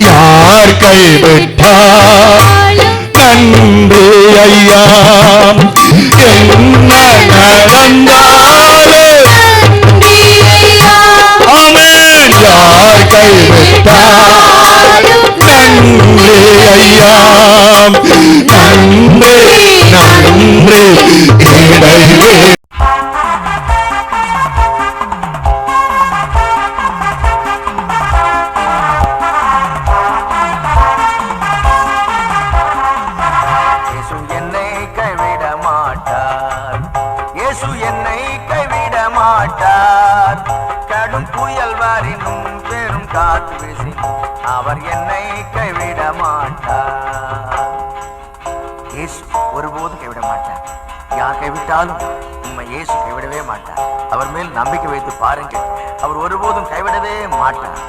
யார் கைவிட்டார் நன்றி ஐயா, என்ன நடந்தாலும் ஆமென், யார் கைவிட்டார் நன்றி ஐயா, நன்றி நன்றி இடைவே. அவர் என்னை கைவிட மாட்டார். இயேசு ஒருபோதும் கைவிட மாட்டார். யார் கைவிட்டாலும் உண்மை இயேசு கைவிடவே மாட்டார். அவர் மேல் நம்பிக்கை வைத்து பாருங்கள், அவர் ஒருபோதும் கைவிடவே மாட்டார்.